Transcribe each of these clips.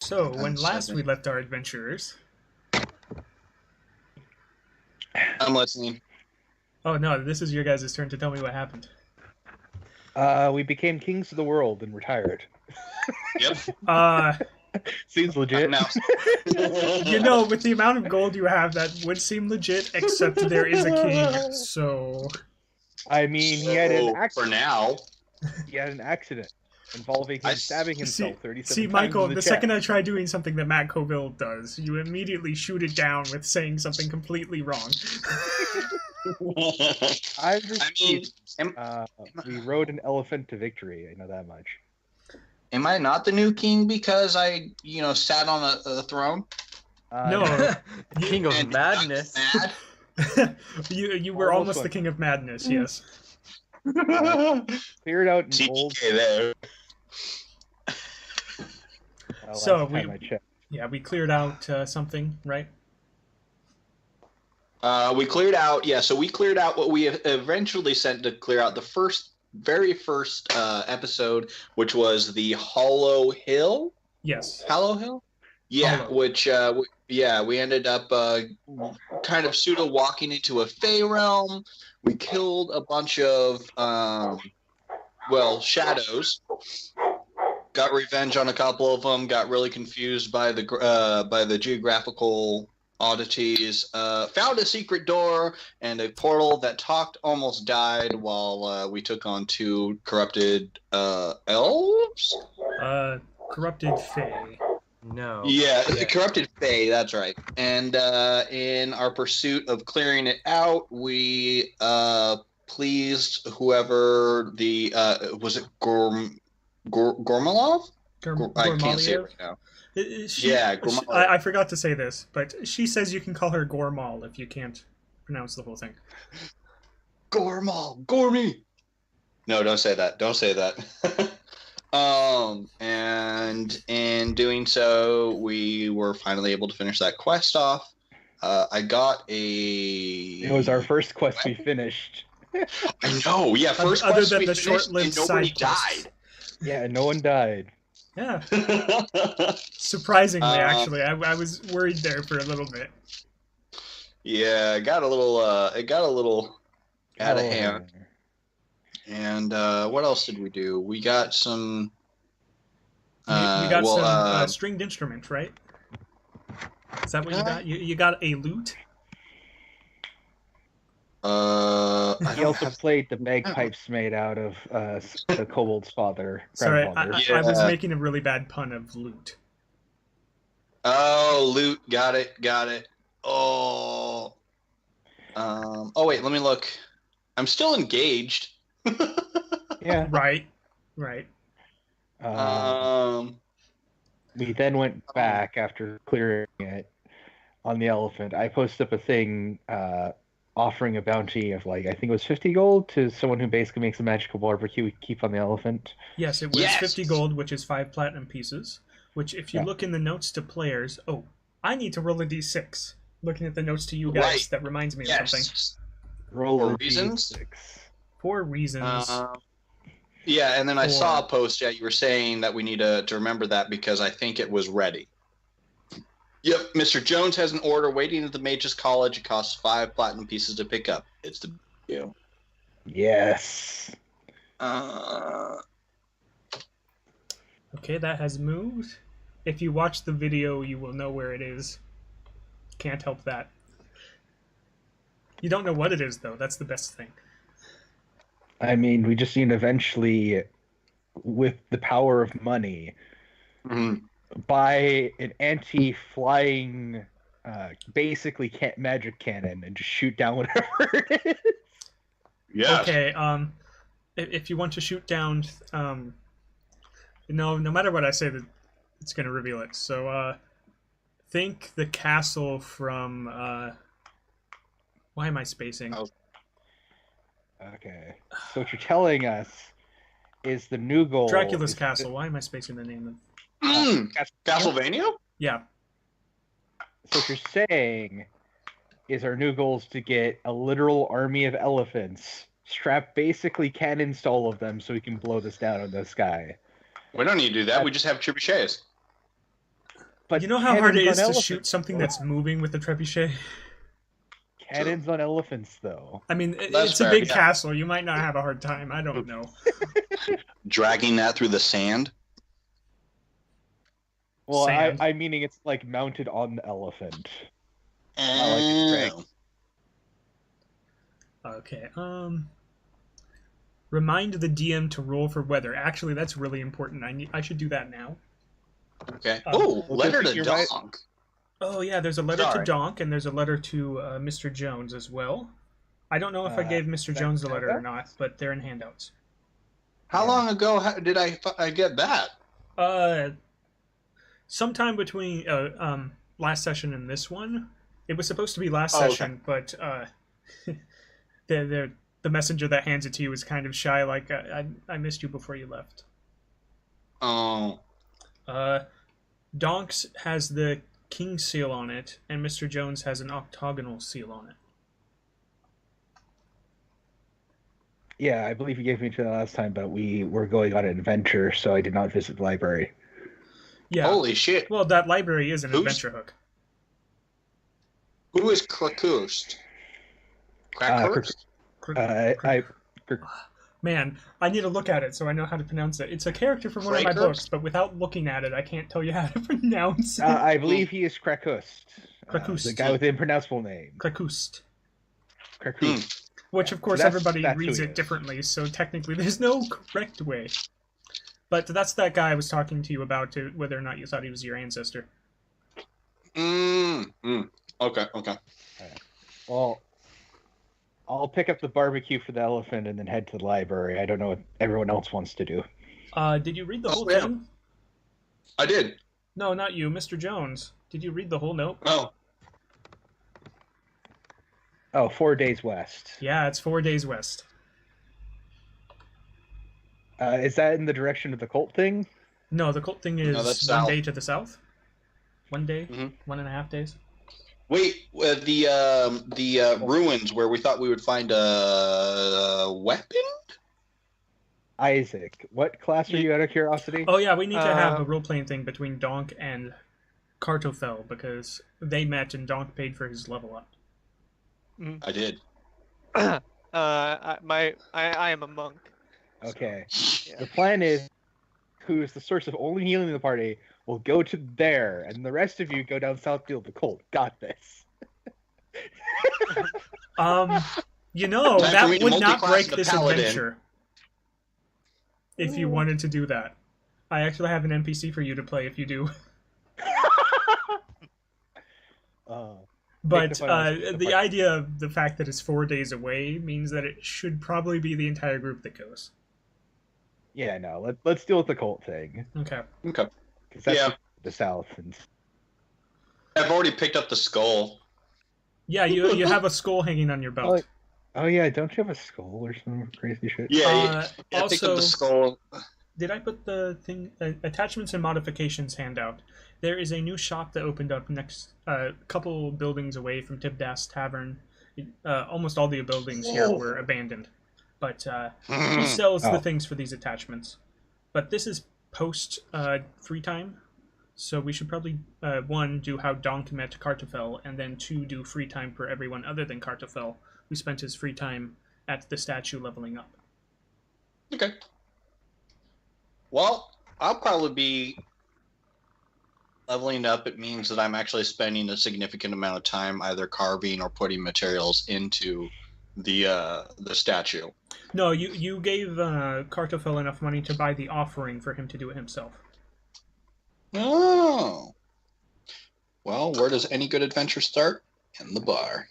So, when last we left our adventurers... I'm listening. Oh no, this is your guys' turn to tell me what happened. We became kings of the world and retired. Yep. Seems legit. Now, You know, with the amount of gold you have, that would seem legit, except there is a king, so... I mean, he had an for accident. now. He had an accident involving him stabbing himself 37 See, times Michael, in the the chest. second I try doing something that Matt Colville does, you immediately shoot it down with saying something completely wrong. I mean, we rode an elephant to victory. I know that much. am I not the new king because I, sat on a throne? No. King of And Madness. Mad? you were almost the king of madness, yes. Cleared out an old. TPK there. So last time I checked. we cleared out something, right? We cleared out, so we cleared out what we eventually sent to clear out the very first episode, which was the Hollow Hill? Yes. Hollow Hill? Yeah, Hollow. which, we ended up kind of pseudo walking into a Fey realm. We killed a bunch of, shadows. Got revenge on a couple of them. Got really confused by the geographical oddities. Found a secret door and a portal that talked. Almost died while we took on 2 corrupted elves. Corrupted Fae. No. Yeah, the corrupted Fae, that's right. And in our pursuit of clearing it out, we pleased whoever the was it Gormalov? I can't say it right now. Gormalov. I forgot to say this, but she says you can call her Gormal if you can't pronounce the whole thing. Gormy. No, don't say that. Don't say that. And in doing so, we were finally able to finish that quest off. I got It was our first quest we finished. I know, yeah, first Other quest than we the finished short-lived and nobody side quests. died. Yeah, no one died. Yeah. Surprisingly, actually. I was worried there for a little bit. Yeah, it got a little out of hand. And what else did we do? We got some. We got some stringed instrument, right? Is that what you got? You got a lute? He also played the bagpipes made out of the kobold's father. Sorry, grandfather. I was making a really bad pun of lute. Oh, loot. Got it. Oh. Oh wait, let me look. I'm still engaged. Yeah. Right. We then went back after clearing it on the elephant. I posted up a thing offering a bounty of I think it was 50 gold to someone who basically makes a magical barbecue we keep on the elephant. Yes, it was 50 gold, which is 5 platinum pieces. Which, if you look in the notes to players, I need to roll a d6. Looking at the notes to you guys, that reminds me of something. Roll For a reasons? D6. 4 reasons. Yeah, and then I saw a post. Yeah, you were saying that we need to remember that because I think it was ready. Yep, Mr. Jones has an order waiting at the Mage's College. It costs 5 platinum pieces to pick up. It's the deal. Yes. Okay, that has moved. If you watch the video, you will know where it is. Can't help that. You don't know what it is, though. That's the best thing. I mean, we just need to eventually, with the power of money, buy an anti-flying, basically magic cannon and just shoot down whatever it is. Yeah. Okay, if you want to shoot down, no matter what I say, that it's going to reveal it. So, think the castle from, why am I spacing? Oh. Okay. So what you're telling us is the new goal. Dracula's Castle. Why am I spacing the name of Castlevania? Yeah. So what you're saying is our new goal is to get a literal army of elephants, strap basically cannons to all of them so we can blow this down in the sky. We don't need to do that. We just have trebuchets. But you know how hard it cannons is on to elephants, shoot something though. that's moving with a trebuchet? Cannons on elephants, though. I mean, That's it's a fair, big yeah. castle. You might not have a hard time. I don't know. Dragging that through the sand. Well, Sand. I'm meaning it's like mounted on the elephant. Not like it's dragged. Okay. Remind the DM to roll for weather. Actually, that's really important. I should do that now. Okay. Oh, well, letter good to thing you're right. DAHNK. Oh yeah, there's a letter Sorry. to DAHNK and there's a letter to Mr. Jones as well. I don't know if I gave Mr. Jones the letter or not, but they're in handouts. How long ago did I get that? Sometime between last session and this one. It was supposed to be last Oh, okay. session, but the messenger that hands it to you is kind of shy. Like I missed you before you left. Oh. DAHNK's has the king seal on it, and Mr. Jones has an octagonal seal on it. Yeah, I believe you gave me to the last time, but we were going on an adventure, so I did not visit the library. Yeah. Holy shit. Well, that library is an Who's- adventure hook. Who is Krakoust? Krakoust? Man, I need to look at it so I know how to pronounce it. It's a character from one of my Krakust? books, but without looking at it, I can't tell you how to pronounce it. I believe he is Krakoust. Krakoust. The guy with the impronounceable name. Krakoust. Krakoust. Which, of course, So that's everybody who reads he it is. differently, so technically there's no correct way. But that's that guy I was talking to you about, whether or not you thought he was your ancestor. Okay. Well, I'll pick up the barbecue for the elephant and then head to the library. I don't know what everyone else wants to do. Did you read the whole yeah. thing? I did. No, not you, Mr. Jones. Did you read the whole note? Oh, 4 days west. Yeah, it's 4 days west. Is that in the direction of the cult thing? No, the cult thing is that's 1 south. day to the south. 1 day, Mhm. 1.5 days. Wait, the ruins where we thought we would find a weapon? Isaac, what class are you out of curiosity? Oh yeah, we need to have a role-playing thing between DAHNK and Kartoffel because they met and DAHNK paid for his level up. I did. I am a monk. Okay. Yeah. The plan is, who is the source of only healing in the party, will go to there, and the rest of you go down south field. The cult got this. You know, Time for that me to would not multi-class break the this paladin. adventure. If you wanted to do that. I actually have an NPC for you to play if you do. But the fun out of the idea of the fact that it's 4 days away means that it should probably be the entire group that goes. Yeah, no. Let's deal with the cult thing. Okay. Okay. 'Cause that's Yeah. the south. And I've already picked up the skull. Yeah, you have a skull hanging on your belt. oh yeah, don't you have a skull or some crazy shit? Yeah, I picked Also, up the skull. did I put the thing attachments and modifications handout? There is a new shop that opened up next couple buildings away from Tibdas Tavern. Almost all the buildings here were abandoned, but he sells the things for these attachments. But this is post free time, so we should probably 1 do how DAHNK met Kartoffel, and then 2 do free time for everyone other than Kartoffel, who spent his free time at the statue leveling up. Okay. Well, I'll probably be leveling up. It means that I'm actually spending a significant amount of time either carving or putting materials into the statue. No, you gave Kartoffel enough money to buy the offering for him to do it himself. Oh. Well, where does any good adventure start? In the bar.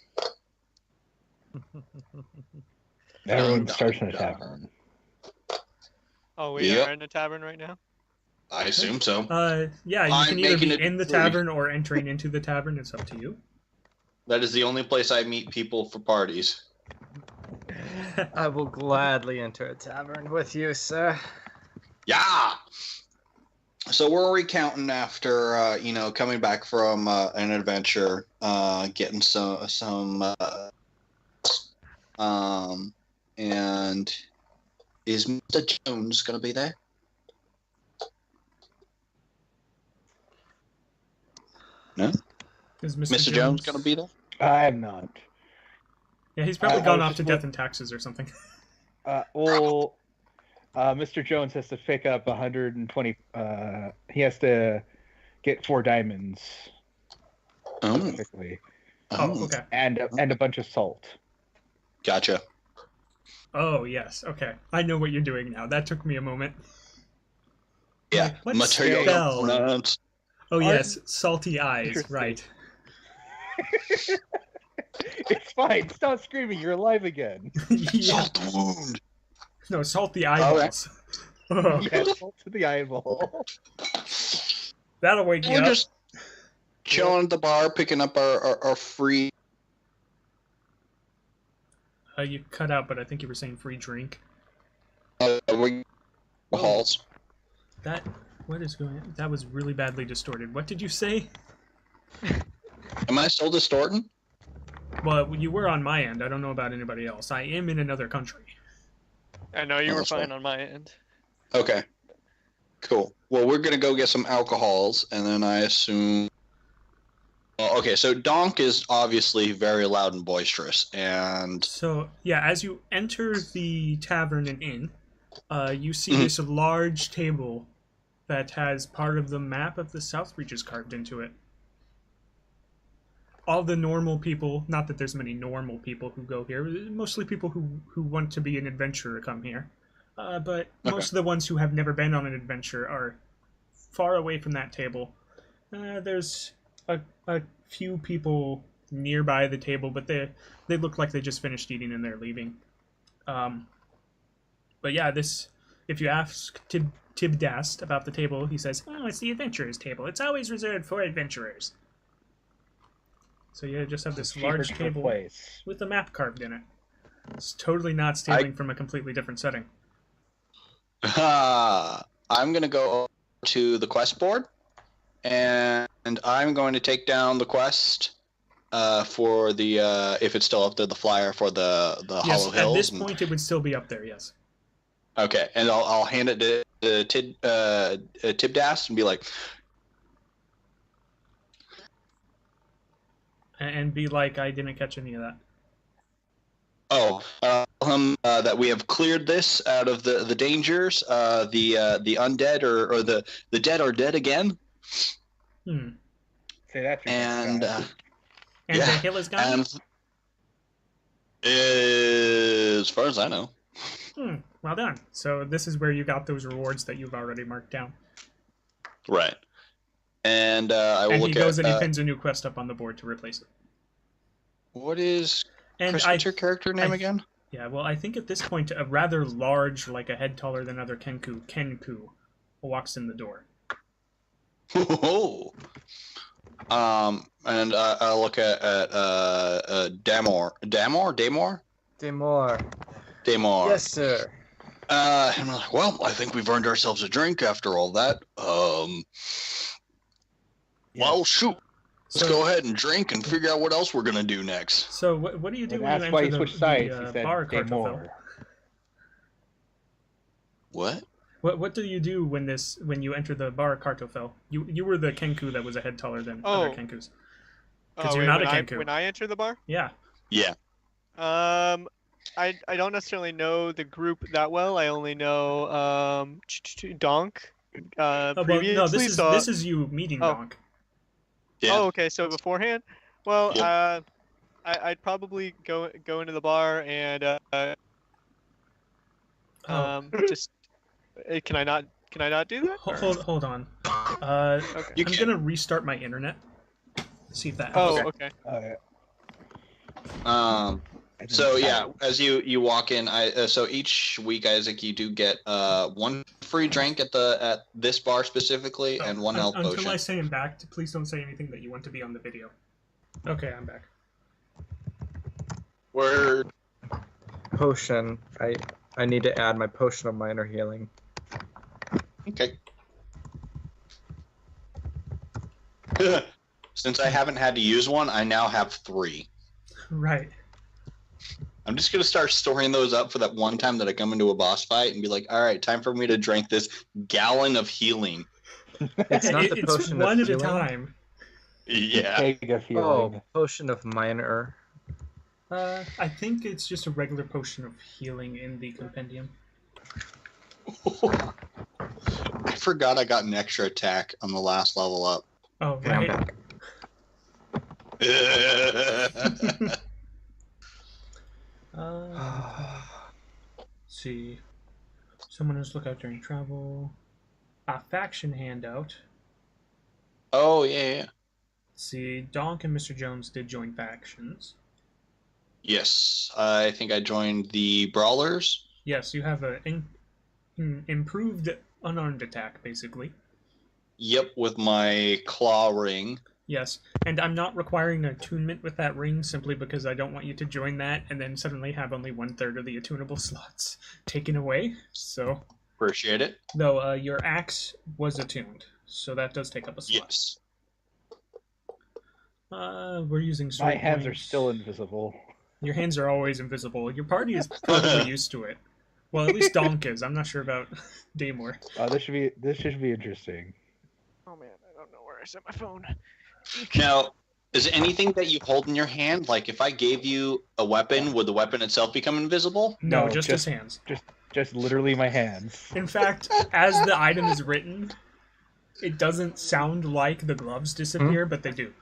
Everyone Dun, starts in a dun, tavern. Oh, we Yep. are in a tavern right now? I assume so. Yeah, you I'm can either making be it in the free. tavern or entering into the tavern. It's up to you. That is the only place I meet people for parties. I will gladly enter a tavern with you, sir. Yeah. So we're recounting after coming back from an adventure, getting some and is Mr. Jones gonna be there? No? Is Mr. Jones going to be there? I am not. Yeah, he's probably I gone was off just to death and taxes or something. Mr. Jones has to pick up 120. He has to get 4 diamonds specifically, Oh, okay. and a bunch of salt. Gotcha. Oh, yes. Okay. I know what you're doing now. That took me a moment. Yeah. Like, what Material spell? components. Oh, yes. Salty eyes. Right. It's fine. Stop screaming. You're alive again. Yeah. Salt the wound. No, salt the eyeballs. Oh, Yeah, salt to the eyeball. that'll wake you We're up. just chilling at the bar, picking up our free. You cut out, but I think you were saying free drink. Halls. What is going on? That was really badly distorted. What did you say? Am I still distorting? Well, you were on my end. I don't know about anybody else. I am in another country. I know you were that's fine fine. on my end. Okay. Cool. Well, we're gonna go get some alcohols, and then I assume. Okay, so DAHNK is obviously very loud and boisterous, and So, yeah, as you enter the tavern and inn, you see Mhm. this large table that has part of the map of the South Reaches carved into it. All the normal people, not that there's many normal people who go here, mostly people who want to be an adventurer come here. But most of the ones who have never been on an adventure are far away from that table. There's a few people nearby the table, but they look like they just finished eating and they're leaving. But yeah, if you ask Tibdast about the table, he says, "Oh, it's the adventurers' table. It's always reserved for adventurers." So you just have this large table place. with a map carved in it. It's totally not stealing from a completely different setting. I'm gonna go to the quest board, and I'm going to take down the quest for the if it's still up there, the flyer for the Yes, Hollow Hills. at this and- point it would still be up there, yes. Okay, and I'll hand it to Tibdast and be like, And be like, I didn't catch any of that. "Oh, that we have cleared this out of the dangers. The undead or the dead are dead again, Say that. and And yeah, the hill is gone? and as far as I know, Well done. So this is where you got those rewards that you've already marked down. right." And I will And look he goes at and he pins a new quest up on the board to replace it. what is And Chris, what's your character name again? Yeah, well, I think at this point, a rather large, like a head taller than other Kenku, walks in the door. Oh. And I look at Damore. Damore. Damore. Yes, sir. And I'm like, well, I think we've earned ourselves a drink after all that. Well, shoot. Let's go ahead and drink and figure out what else we're gonna do next. So what do you do And when you that's why he enter switched sides. He the said bar, Kartoffel? Damore. What? What do you do when you enter the bar, Kartoffel? You were the Kenku that was a head taller than other Kenkus. Because you're not a Kenku. When I enter the bar? Yeah. Yeah. I don't necessarily know the group that well. I only know DAHNK. Previously, no, this is you meeting DAHNK. Yeah. Oh, okay. So beforehand, well, Yep. I'd probably go into the bar and just. Can I not do that? Hold on. Okay. I'm gonna restart my internet. See if that helps. Oh, okay. So yeah, as you walk in, so each week, Isaac, you do get one free drink at this bar specifically, and one health Until potion. I say I'm back, please don't say anything that you want to be on the video. Okay, I'm back. Word. Potion. I need to add my potion of minor healing. Okay. Since I haven't had to use one, I now have 3. Right. I'm just gonna start storing those up for that one time that I come into a boss fight and be like, all right, time for me to drink this gallon of healing. It's not the It's potion one of at a healing. time. Yeah. Mega Oh, feeling. potion of minor. I think it's just a regular potion of healing in the compendium. I forgot I got an extra attack on the last level up. Oh, Okay, I'm right. back. Let's see. Someone who's look out during travel. A faction handout. Oh, yeah. Let's see. DAHNK and Mr. Jones did join factions. Yes. I think I joined the Brawlers. Yes, you have an improved unarmed attack, basically. Yep, with my claw ring. Yes, and I'm not requiring attunement with that ring simply because I don't want you to join that and then suddenly have only 1/3 of the attunable slots taken away. So, Appreciate it. though your axe was attuned, so that does take up a slot. Yes. We're using sword My hands are points. still invisible. Your hands are always invisible. Your party is probably used to it. Well, at least DAHNK is. I'm not sure about Damore. This should be interesting. Oh man, I don't know where I set my phone. Now, is anything that you hold in your hand, like if I gave you a weapon, would the weapon itself become invisible? No, No, just his hands. Just literally my hands. In fact, as the item is written, it doesn't sound like the gloves disappear, but they do.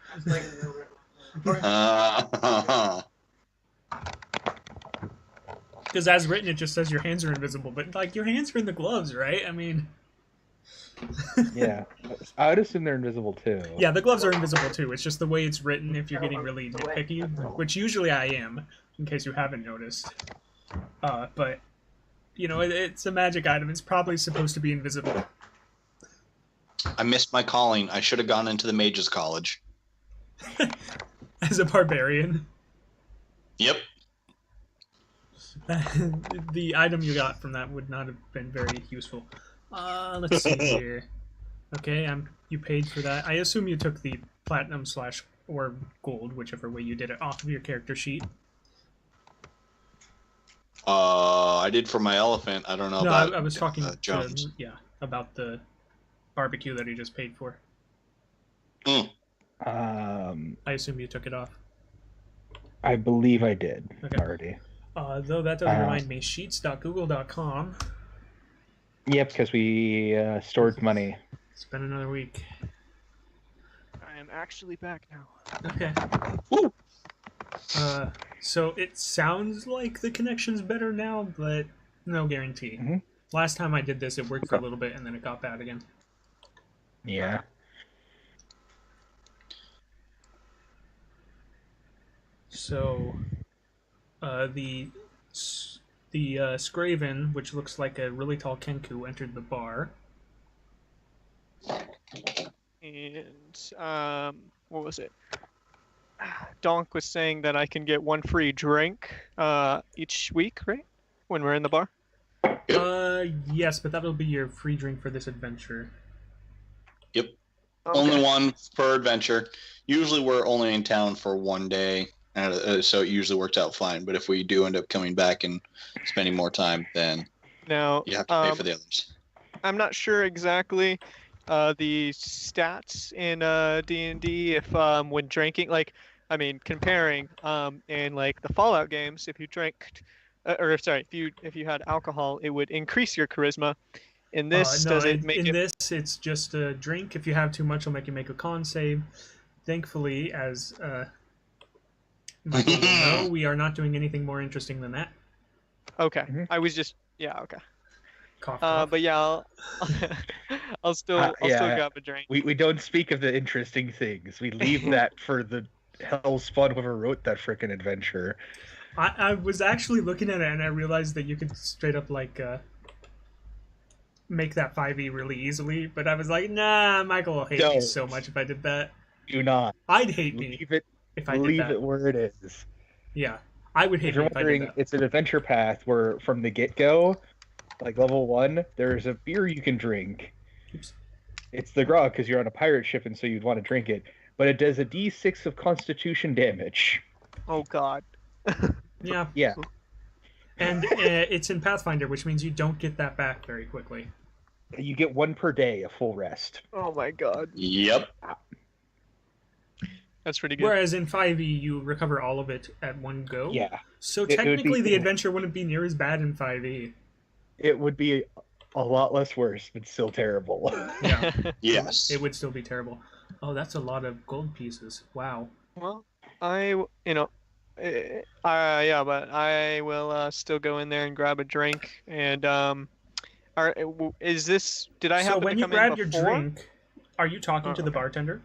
Because as written, it just says your hands are invisible, but like your hands are in the gloves, right? I mean, Yeah, I would assume they're invisible too. yeah, the gloves are invisible too. It's just the way it's written. If you're getting really nitpicky, which usually I am, in case you haven't noticed. But you know, it's a magic item. It's probably supposed to be invisible. I missed my calling. I should have gone into the Mages College. As a barbarian, Yep. the item you got from that would not have been very useful. Let's see here. Okay, you paid for that. I assume you took the platinum / or gold, whichever way you did it, off of your character sheet. I did for my elephant. I don't know No, about I was talking Jones. about the barbecue that he just paid for. Mm. I assume you took it off. I believe I did Okay. already. Though that does remind me, sheets.google.com. Yep, because we stored money. It's been another week. I am actually back now. Okay. Woo. So it sounds like the connection's better now, but no guarantee. Mhm. Last time I did this, it worked for a little bit, and then it got bad again. Yeah. So, the Scraven, which looks like a really tall Kenku, entered the bar. And what was it? DAHNK was saying that I can get one free drink each week, right? When we're in the bar. Yes, but that'll be your free drink for this adventure. Yep. Okay. Only one per adventure. Usually we're only in town for one day, and so it usually works out fine. But if we do end up coming back and spending more time, then Now, you have to pay for the others. I'm not sure exactly the stats in D&D if when drinking, like, I mean, comparing in like the Fallout games, if you drank, or sorry, if you had alcohol, it would increase your charisma. In this, No, does it make it? this, it's just a drink. If you have too much, it'll make you make a con save. Thankfully, as Michael will know, we are not doing anything more interesting than that. Okay, Mhm. I was just okay. Cough, cough. But yeah, I'll still yeah. grab a drink. We don't speak of the interesting things. We leave that for the hell spawn whoever wrote that frickin' adventure. I was actually looking at it and I realized that you could straight up like make that 5e really easily, but I was like, nah, Michael will hate me Don't. so much if I did that. Do not. I'd hate me Leave it. if I did Leave that. it where it is. Yeah, I would If hate you're me if I did wondering, that. it's an adventure path where from the get-go, like level 1, there's a beer you can drink. Oops. It's the grog because you're on a pirate ship and so you'd want to drink it. But it does a d6 of constitution damage. Oh God. Yeah, Yeah. and it's in Pathfinder, which means you don't get that back very quickly. You get 1 per day, a full rest. Oh my God. Yep. That's pretty good. Whereas in 5e, you recover all of it at one go. Yeah. So It would technically, be- the adventure wouldn't be near as bad in 5e. It would be a lot less worse, but still terrible. Yeah, Yes. it would still be terrible. Oh, that's a lot of gold pieces. Wow. Well, but I will still go in there and grab a drink. And is this? Did I So happen when to you come in grab your before? drink, are you talking to the Okay. bartender?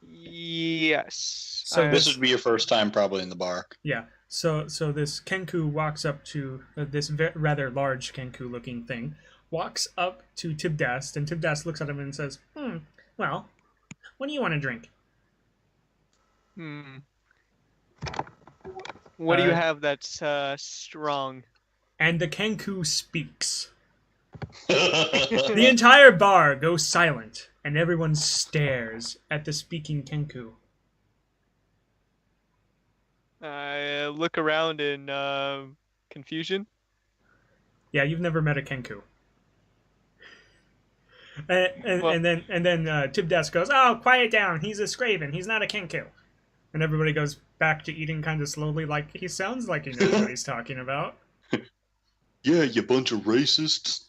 Yes. So This would be your first time probably in the bar. Yeah. So this Kenku walks up to this rather large Kenku-looking thing, walks up to Tibdast, and Tibdast looks at him and says, well, what do you want to drink? What do you have that's strong? And the Kenku speaks. The entire bar goes silent, and everyone stares at the speaking Kenku. I look around in confusion. Yeah, you've never met a Kenku. And then Tibdast goes, "Oh, quiet down. He's a Scraven. He's not a Kenku." And everybody goes back to eating kind of slowly, like he sounds like he knows what he's talking about. Yeah, you bunch of racists.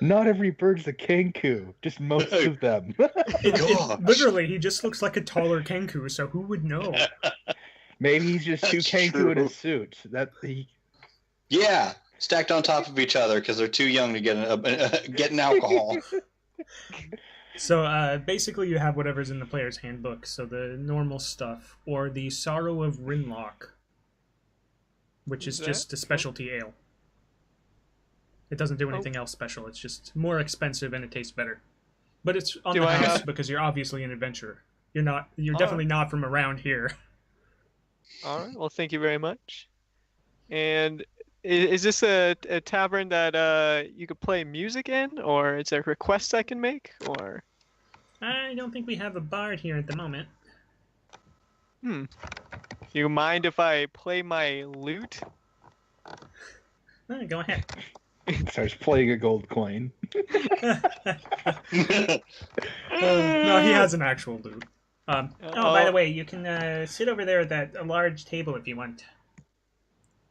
Not every bird's a Kenku, just most of them. Gosh. Literally, he just looks like a taller Kenku, so who would know? Maybe he's just two That's Kenku in true. a suit. Yeah, stacked on top of each other because they're too young to get an alcohol. So basically, you have whatever's in the player's handbook. So the normal stuff, or the Sorrow of Rinlock, which is just a specialty ale. It doesn't do anything else special. It's just more expensive and it tastes better. But it's on the house because you're obviously an adventurer. You're not. You're definitely not from around here. All right. Well, thank you very much. And is this a tavern that you could play music in, or is there requests I can make, or? I don't think we have a bard here at the moment. Do you mind if I play my lute? Go ahead. Starts playing a gold coin. No, he has an actual lute. By the way, you can sit over there at that large table if you want.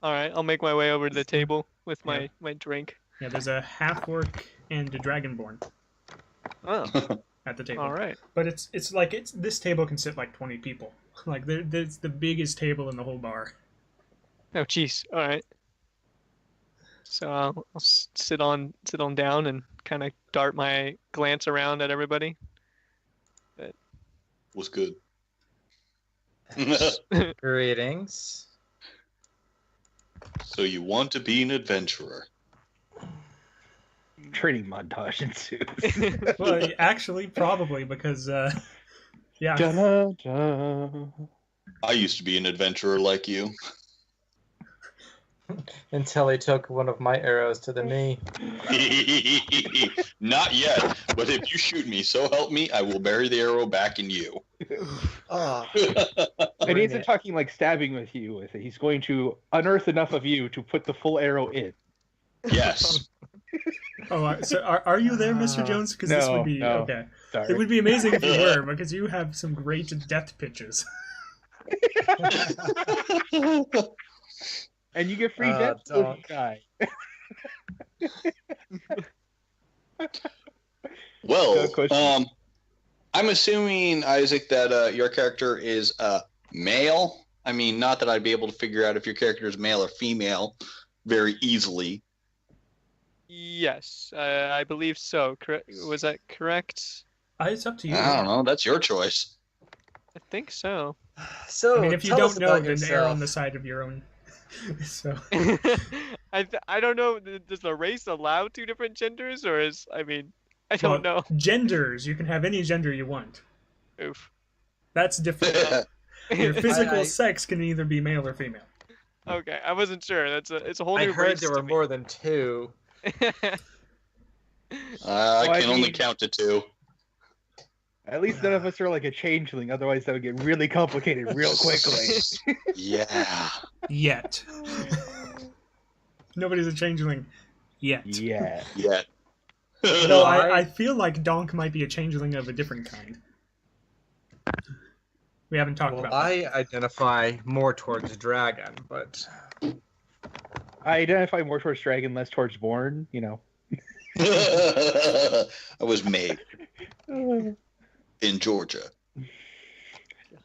All right, I'll make my way over to the table with my drink. Yeah, there's a half-orc and a dragonborn Oh, at the table. all right. But it's this table can sit like 20 people. Like there's the biggest table in the whole bar. Oh, jeez. All right. So I'll sit on down and kind of dart my glance around at everybody. Was good. Greetings. So you want to be an adventurer? Training montage ensues. Well, actually, probably because yeah. Da-da-da. I used to be an adventurer like you. Until he took one of my arrows to the knee. Not yet, but if you shoot me, so help me, I will bury the arrow back in you. Oh, And he isn't talking like stabbing with you with it. He's going to unearth enough of you to put the full arrow in. Yes. Oh, so are you there, Mr. Jones? Because this would be No. okay. Sorry. It would be amazing if you were, because you have some great death pitches. And you get free Oh, death if don't. you die. Well, Good question. I'm assuming, Isaac, that your character is male. I mean, not that I'd be able to figure out if your character is male or female very easily. Yes, I believe so. Was that correct? It's up to you. I don't know. That's your choice. I think so. so I mean, if you tell us don't know, about then err on the yourself. side of your own. So I don't know. Does the race allow two different genders, or is I don't know. Genders, you can have any gender you want. Oof. That's different. Your physical I- sex can either be male or female. Okay, I wasn't sure. It's a whole I new heard race there to were me. more than two. I I can only mean- count to 2. At least none of us are like a changeling, otherwise that would get really complicated real quickly. Yeah. Yet. Nobody's a changeling yet. Yeah. Yeah. Though I feel like DAHNK might be a changeling of a different kind. We haven't talked Well, about that. I identify more towards dragon, but I identify more towards dragon, less towards born. I was made in Georgia.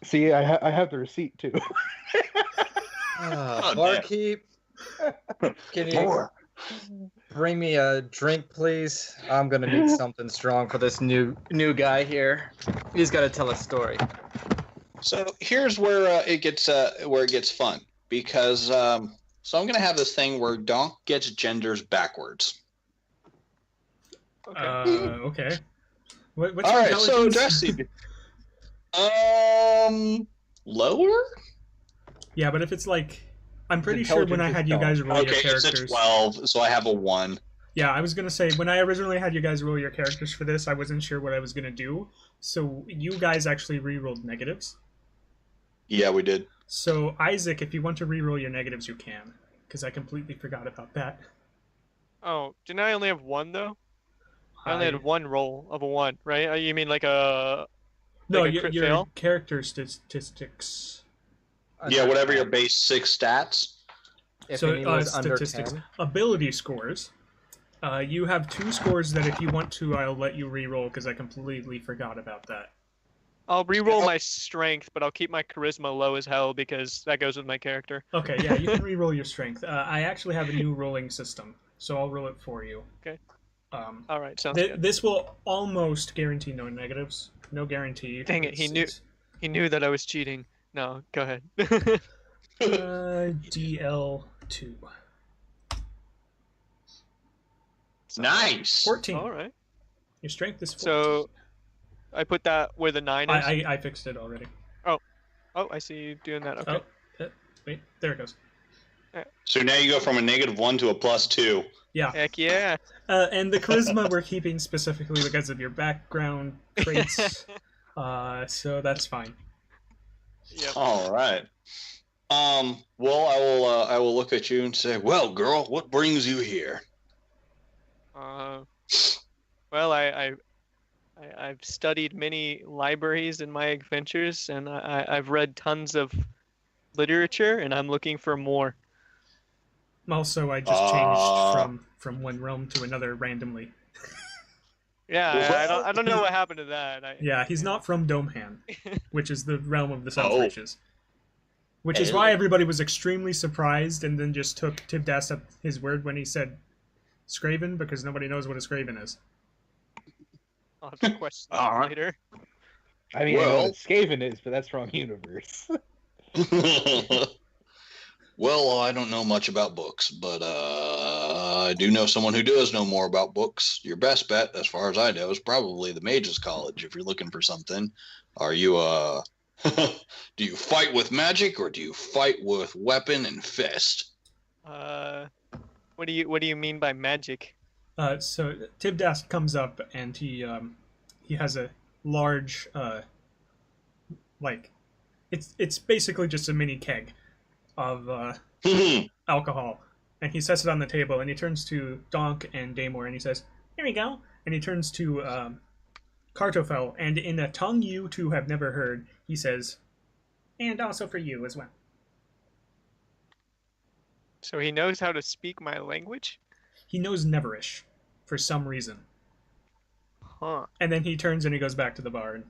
See, I have the receipt too. damn. barkeep, can you bring me a drink, please? I'm gonna need something strong for this new guy here. He's got to tell a story. So here's where it gets fun because so I'm gonna have this thing where DAHNK gets genders backwards. Okay. What's All your right, so intelligence? Jesse, lower. Yeah, but if it's like, I'm pretty His sure when I intelligence had is you guys roll your Okay, it's characters. a 12, so I have a 1. Yeah, I was gonna say when I originally had you guys roll your characters for this, I wasn't sure what I was gonna do. So you guys actually re-rolled negatives. Yeah, we did. So Isaac, if you want to re-roll your negatives, you can, because I completely forgot about that. Oh, didn't I only have one though? I only had one roll of a 1, right? You mean like a No, like a your crit fail? character statistics. Yeah, whatever your base 6 stats. If So any was under statistics, 10. ability scores. You have 2 scores that if you want to, I'll let you re-roll because I completely forgot about that. I'll re-roll my strength, but I'll keep my charisma low as hell because that goes with my character. Okay, yeah, you can re-roll your strength. I actually have a new rolling system, so I'll roll it for you. Okay. All right, sounds good. This will almost guarantee no negatives. No guarantee. Dang it, he knew that I was cheating. No, go ahead. DL2. Nice. 14. All right. Your strength is 14. So I put that where the 9 is. I fixed it already. Oh, I see you doing that. Okay. Wait, there it goes. So now you go from a -1 to a +2. Yeah. Heck yeah. And the charisma we're keeping specifically because of your background traits. So that's fine. Yep. All right. Well, I will look at you and say, "Well, girl, what brings you here?" Well, I've studied many libraries in my adventures, and I've read tons of literature, and I'm looking for more. Also, I just changed from one realm to another randomly. Yeah, I don't know what happened to that. Yeah, he's not from Domhan, which is the realm of the South Oh. Reaches. Which is why everybody was extremely surprised and then just took Tibdas at his word when he said Scraven, because nobody knows what a Scraven is. I'll have to question that Alright. later. I mean, I know Well- what Skaven is, but that's wrong universe. Well, I don't know much about books, but I do know someone who does know more about books. Your best bet, as far as I know, is probably the Mages College if you're looking for something. Are you do you fight with magic or do you fight with weapon and fist? What do you mean by magic? So Tibdas comes up and he has a large it's basically just a mini keg of alcohol, and he sets it on the table and he turns to DAHNK and Damore and he says, "Here we go," and he turns to Kartoffel and in a tongue you two have never heard he says, "And also for you as well." So he knows how to speak my language? He knows Neverish for some reason. Huh. And then he turns and he goes back to the bar and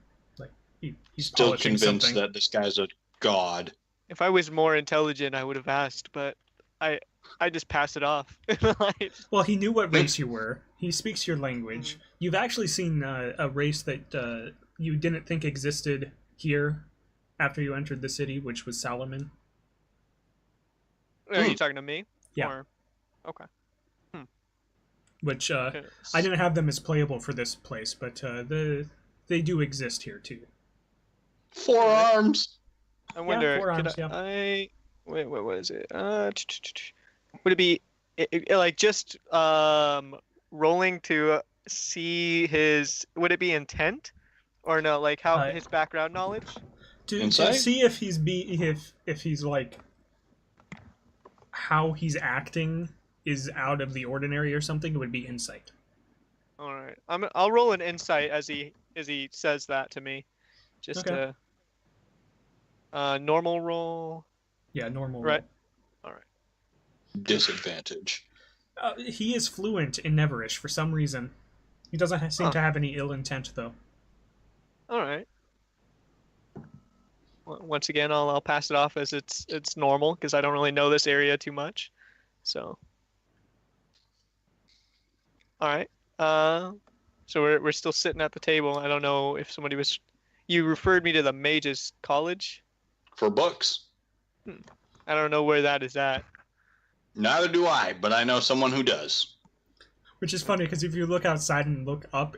he's Still polishing convinced something. that this guy's a god. If I was more intelligent, I would have asked, but I just pass it off. Well, he knew what race you were. He speaks your language. You've actually seen a race that you didn't think existed here after you entered the city, which was Salaman. Are you talking to me? Yeah. Or... Okay. Which I didn't have them as playable for this place, but they do exist here too. Forearms. I wonder. forearms, could yeah. I wait? What is it? Would it be like just rolling to see his? Would it be intent, or no? Like how his background knowledge? To Insight? see if he's if he's like how he's acting is out of the ordinary or something, it would be insight. All right. I'll roll an insight as he says that to me, just Okay. Normal roll. Yeah, normal. Right. All right. Disadvantage. He is fluent in Neverish for some reason. He doesn't seem Huh. to have any ill intent, though. All right. Once again, I'll pass it off as it's normal because I don't really know this area too much. So. All right. So we're still sitting at the table. I don't know if somebody was. You referred me to the Mages College. For books. I don't know where that is at. Neither do I, but I know someone who does. Which is funny because if you look outside and look up,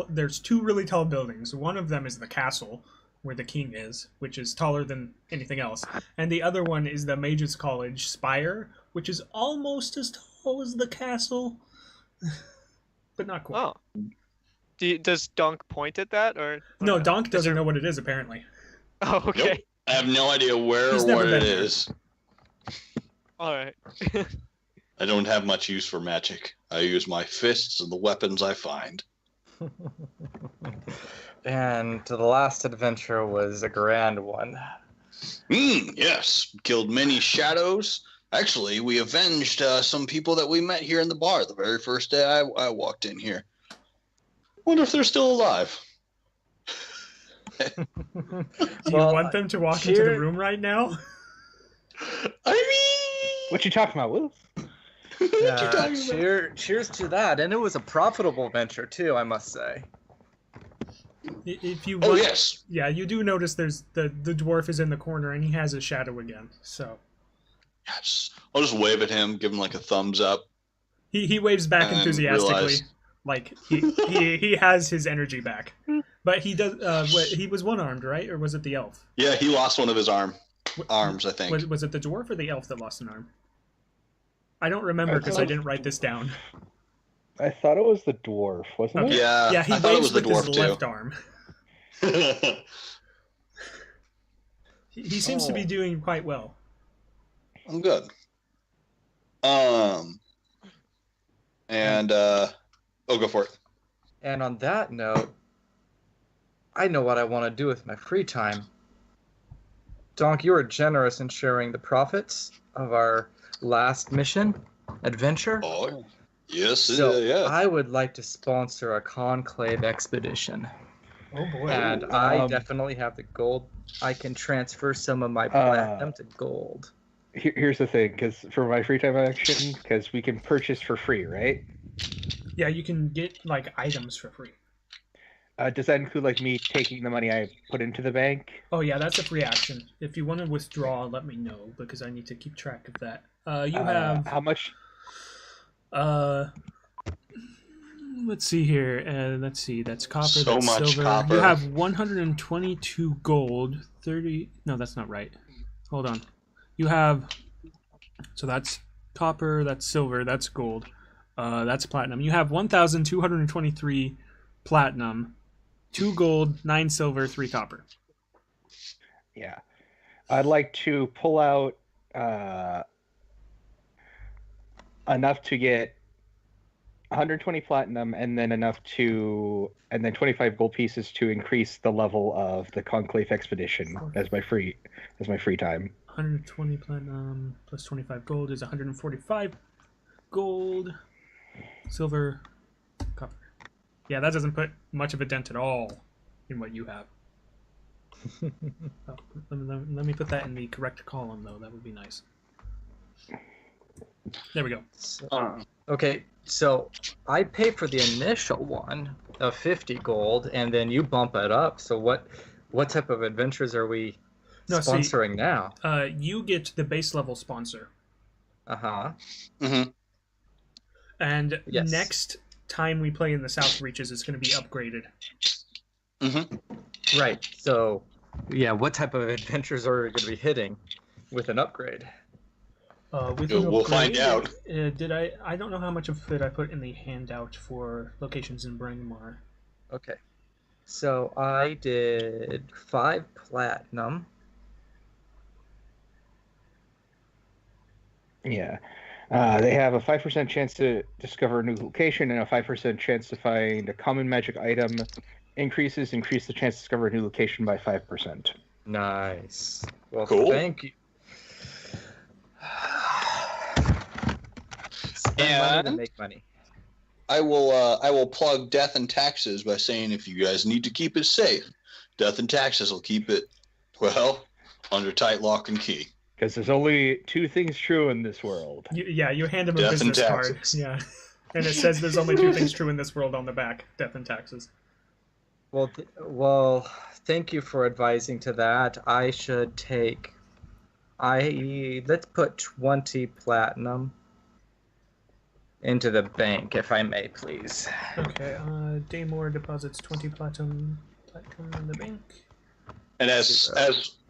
there's two really tall buildings. One of them is the castle, where the king is, which is taller than anything else, and the other one is the Mages College spire, which is almost as tall as the castle, but not quite. Oh. Does DAHNK point at that or? No, DAHNK Is doesn't there- know what it is apparently. Oh, okay. Nope. I have no idea where He's or never what been it there. is. All right. I don't have much use for magic. I use my fists and the weapons I find. And the last adventure was a grand one. Yes. Killed many shadows. Actually, we avenged some people that we met here in the bar the very first day I walked in here. Wonder if they're still alive. Do you Well, want them to walk into the cheer- room right now? I mean, What you talking about, Will? what you Yeah, talking about? cheers to that. And it was a profitable venture, too, I must say. If you Oh want, yes. yeah, you do notice there's the dwarf is in the corner and he has a shadow again. So Yes. I'll just wave at him, give him like a thumbs up. he waves back And enthusiastically, realize- like he has his energy back. But he does. He was one armed, right? Or was it the elf? Yeah, he lost one of his arms, I think. Was it the dwarf or the elf that lost an arm? I don't remember because I didn't write this down. I thought it was the dwarf, wasn't Okay. it? Yeah, Yeah, he I thought it was waves the with his dwarf left arm. too. He seems to be Oh. doing quite well. I'm good. And go for it. And on that note, I know what I want to do with my free time. Donk, you were generous in sharing the profits of our last mission, adventure. Oh, yes, So yeah. I would like to sponsor a conclave expedition. Oh boy! And I Um, definitely have the gold. I can transfer some of my platinum to gold. Here's the thing, because for my free time action, because we can purchase for free, right? Yeah, you can get like items for free. Does that include like me taking the money I put into the bank? Oh yeah, that's a free action. If you want to withdraw, let me know because I need to keep track of that. You have How much? let's see here. Let's see. That's copper. So that's much silver. copper. You have 122 gold. 30. No, that's not right. Hold on. You have. So that's copper. That's silver. That's gold. That's platinum. You have 1,223 platinum, 2 gold, 9 silver, 3 copper. Yeah. I'd like to pull out enough to get 120 platinum and then and then 25 gold pieces to increase the level of the conclave expedition as my free time. 120 platinum plus 25 gold is 145 gold, silver, copper. Yeah, that doesn't put much of a dent at all in what you have. Oh, let me put that in the correct column, though. That would be nice. There we go. Okay, so I pay for the initial one of 50 gold, and then you bump it up. So what type of adventures are we sponsoring now? You get the base level sponsor. Uh-huh. Mm-hmm. And Yes. next time we play in the South Reaches, it's going to be upgraded. Mm-hmm. Right. So, yeah, what type of adventures are we going to be hitting with an upgrade? With We'll find out. Did I don't know how much of it I put in the handout for locations in Brangmar. Okay. So I did 5 platinum. Yeah. They have a 5% chance to discover a new location and a 5% chance to find a common magic item. Increase the chance to discover a new location by 5%. Nice. Well, Cool. thank you. Spend money to And make money. I will plug Death and Taxes by saying if you guys need to keep it safe, Death and Taxes will keep it, well, under tight lock and key. Because there's only two things true in this world. You hand him a Death and business card. taxes. Yeah. And it says there's only two things true in this world on the back: death and taxes. Well, thank you for advising to that. I should take. Let's put 20 platinum into the bank, if I may, please. Okay. Damore deposits 20 platinum in the bank. And as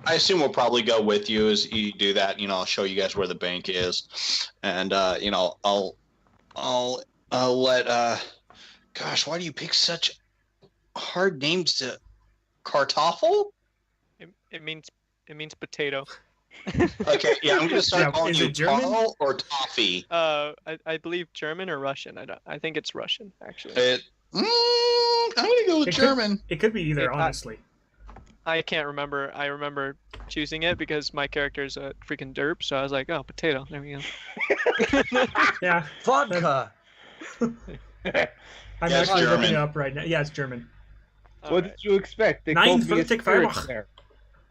I assume we'll probably go with you as you do that, I'll show you guys where the bank is, and I'll let gosh, why do you pick such hard names to Kartoffel? It means potato. Okay, yeah, I'm gonna start calling is you it German? Carl or Toffee. I believe German or Russian. I think it's Russian actually. I'm gonna go with German. It could be either, honestly. I can't remember. I remember choosing it because my character's a freaking derp, so I was like, oh, potato. There we go. Yeah. Vodka! I'm Yeah, it's actually looking German. it up right now. Yeah, it's German. What did you expect? They Nein, told me a Vertic spirit Weihnacht. there.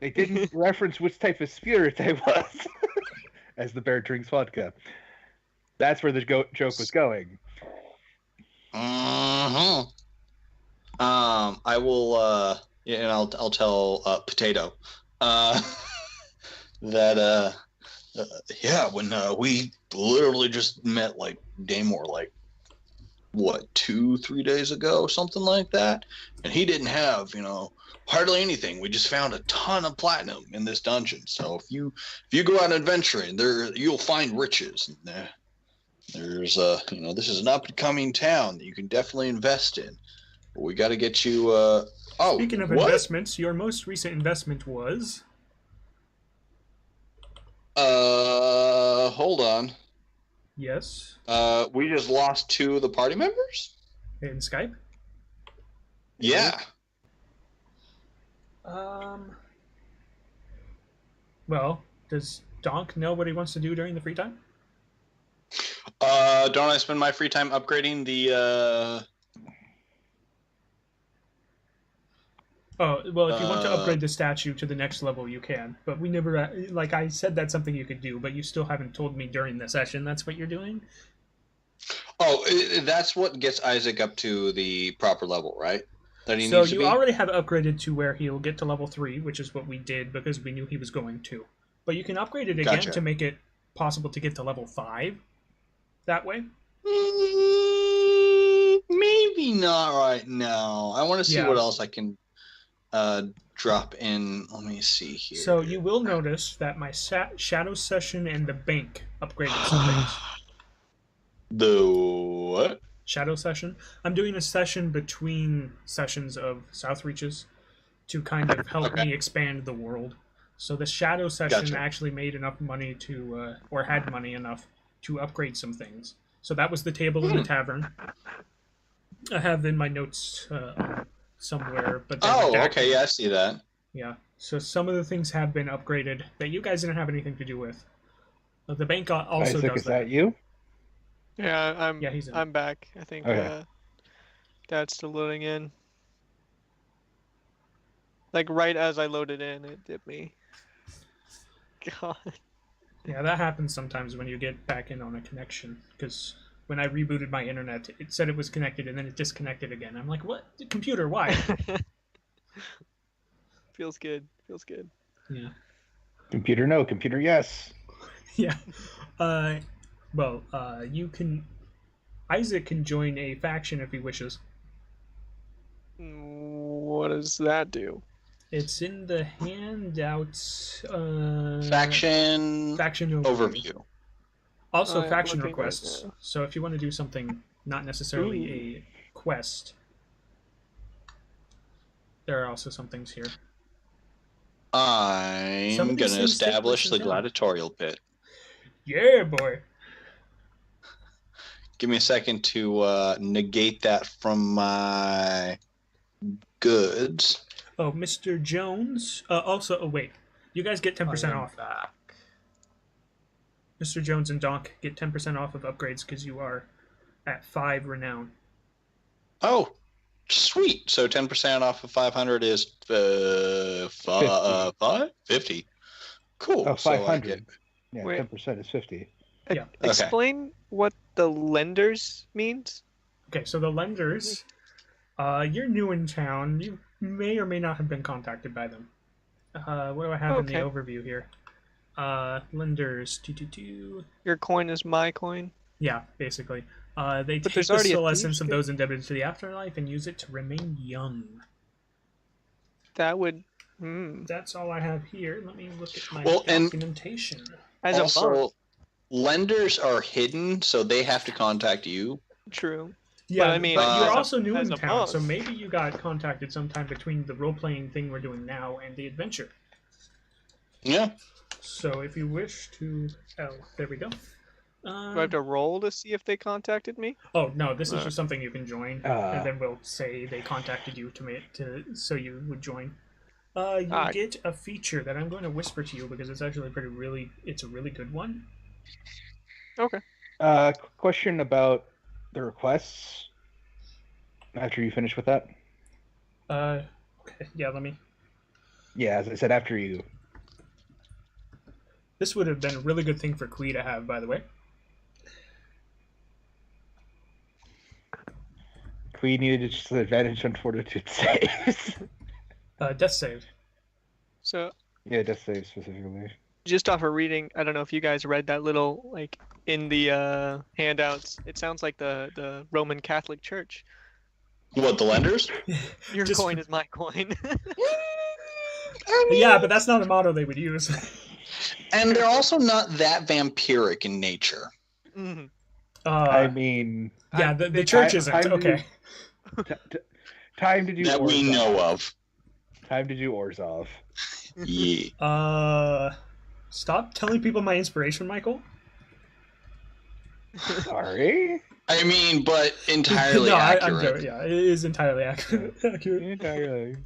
They didn't reference which type of spirit I was, as the bear drinks vodka. That's where the joke was going. Uh-huh. I will, and I'll tell Potato that yeah, when we literally just met like Damore, like what, 2-3 days ago, something like that, and he didn't have hardly anything. We just found a ton of platinum in this dungeon. So if you go out adventuring, there you'll find riches. And there's this is an up and coming town that you can definitely invest in. But we got to get you. Speaking of investments, your most recent investment was. Hold on. Yes. We just lost 2 of the party members. In Skype. Yeah. Well, does DAHNK know what he wants to do during the free time? Don't I spend my free time upgrading the? Oh, well, if you want to upgrade the statue to the next level, you can. But we never, like I said, that's something you could do, but you still haven't told me during the session that's what you're doing. Oh, that's what gets Isaac up to the proper level, right? That he So needs to you be? already have upgraded to where he'll get to level 3, which is what we did because we knew he was going to. But you can upgrade it again Gotcha. to make it possible to get to level 5 that way. Maybe not right now. I want to see Yeah. what else I can drop in. Let me see here. So you will notice that my shadow session and the bank upgraded some things. The what? Shadow session. I'm doing a session between sessions of South Reaches to kind of help me expand the world. So the shadow session Gotcha. actually made enough money to, or had money enough to upgrade some things. So that was the table in the tavern. I have in my notes somewhere, but they're Oh, redacted. okay. Yeah, I see that. Yeah. So some of the things have been upgraded that you guys didn't have anything to do with. The bank also Isaac, does is that you? Yeah, Yeah, he's in. I'm back. I think Okay. Dad's still loading in. Like right as I loaded in, it did me. God. Yeah, that happens sometimes when you get back in on a connection. Because when I rebooted my internet, it said it was connected and then it disconnected again. I'm like, what? Computer, why? Feels good. Feels good. Yeah. Computer no, computer yes. Yeah. Well, you can. Isaac can join a faction if he wishes. What does that do? It's in the handouts. Faction Faction overview. Also, I'm faction looking right requests. now. So if you want to do something not necessarily a quest, there are also some things here. I'm Some of going these to things take establish place the in town. gladiatorial pit. Yeah, boy. Give me a second to negate that from my goods. Oh, Mr. Jones. Also, oh wait, you guys get 10% off. Back. Mr. Jones and DAHNK get 10% off of upgrades because you are at 5 renown. Oh, sweet. So 10% off of 500 is 50. Cool. Oh, So I 500. get- Yeah, Wait. 10% is 50. Yeah. Okay. Explain what the lenders means. Okay, so the lenders, you're new in town. You may or may not have been contacted by them. What do I have in the Okay. overview here? Lenders, Your coin is my coin. Yeah, basically. They But take there's the already a soul essence of thieves' those indebted to the afterlife and use it to remain young. That would. That's all I have here. Let me look at my Well, and- documentation. As a monk. Also, lenders are hidden, so they have to contact you. True. Yeah, I mean, but you're as a- also new as in a town, monk. so maybe you got contacted sometime between the role-playing thing we're doing now and the adventure. Yeah. So if you wish to... Oh, there we go. Do I have to roll to see if they contacted me? Oh, no, this is just something you can join, Ah. and then we'll say they contacted you so you would join. You Ah. get a feature that I'm going to whisper to you because it's actually it's a really good one. Okay. Question about the requests. After you finish with that? Okay, yeah, let me... Yeah, as I said, after you. This would have been a really good thing for Kui to have, by the way. We needed just an advantage on fortitude saves. Death save. So Yeah, death save specifically. just off of reading, I don't know if you guys read that little like in the handouts. It sounds like the Roman Catholic Church. What, the lenders? Your Just- coin is my coin. Yeah, but that's not the motto they would use. And they're also not that vampiric in nature. Mhm. I mean, yeah, the church isn't. I'm- Okay. Time to do That we Orzhov. know of. Time to do Orzhov. Yeah. Stop telling people my inspiration, Michael. Sorry. I mean, but entirely no, I'm accurate. joking. Yeah, it is entirely accurate. Entirely.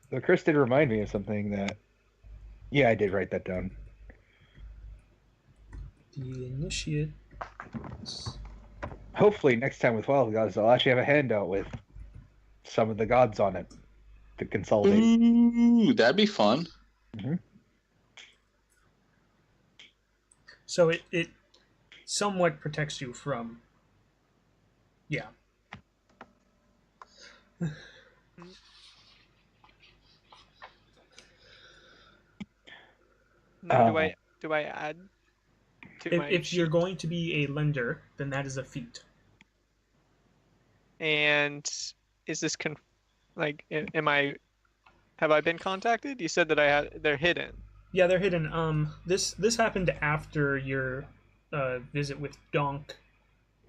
So Chris did remind me of something that. Yeah, I did write that down. The initiate. Hopefully, next time with Wild Gods, I'll actually have a handout with some of the gods on it to consolidate. Ooh, that'd be fun. So it somewhat protects you from. Yeah. Now, do I add to my If you're sheet? going to be a lender, then that is a feat. And is this have I been contacted? You said that they're hidden. Yeah, they're hidden. This happened after your visit with DAHNK.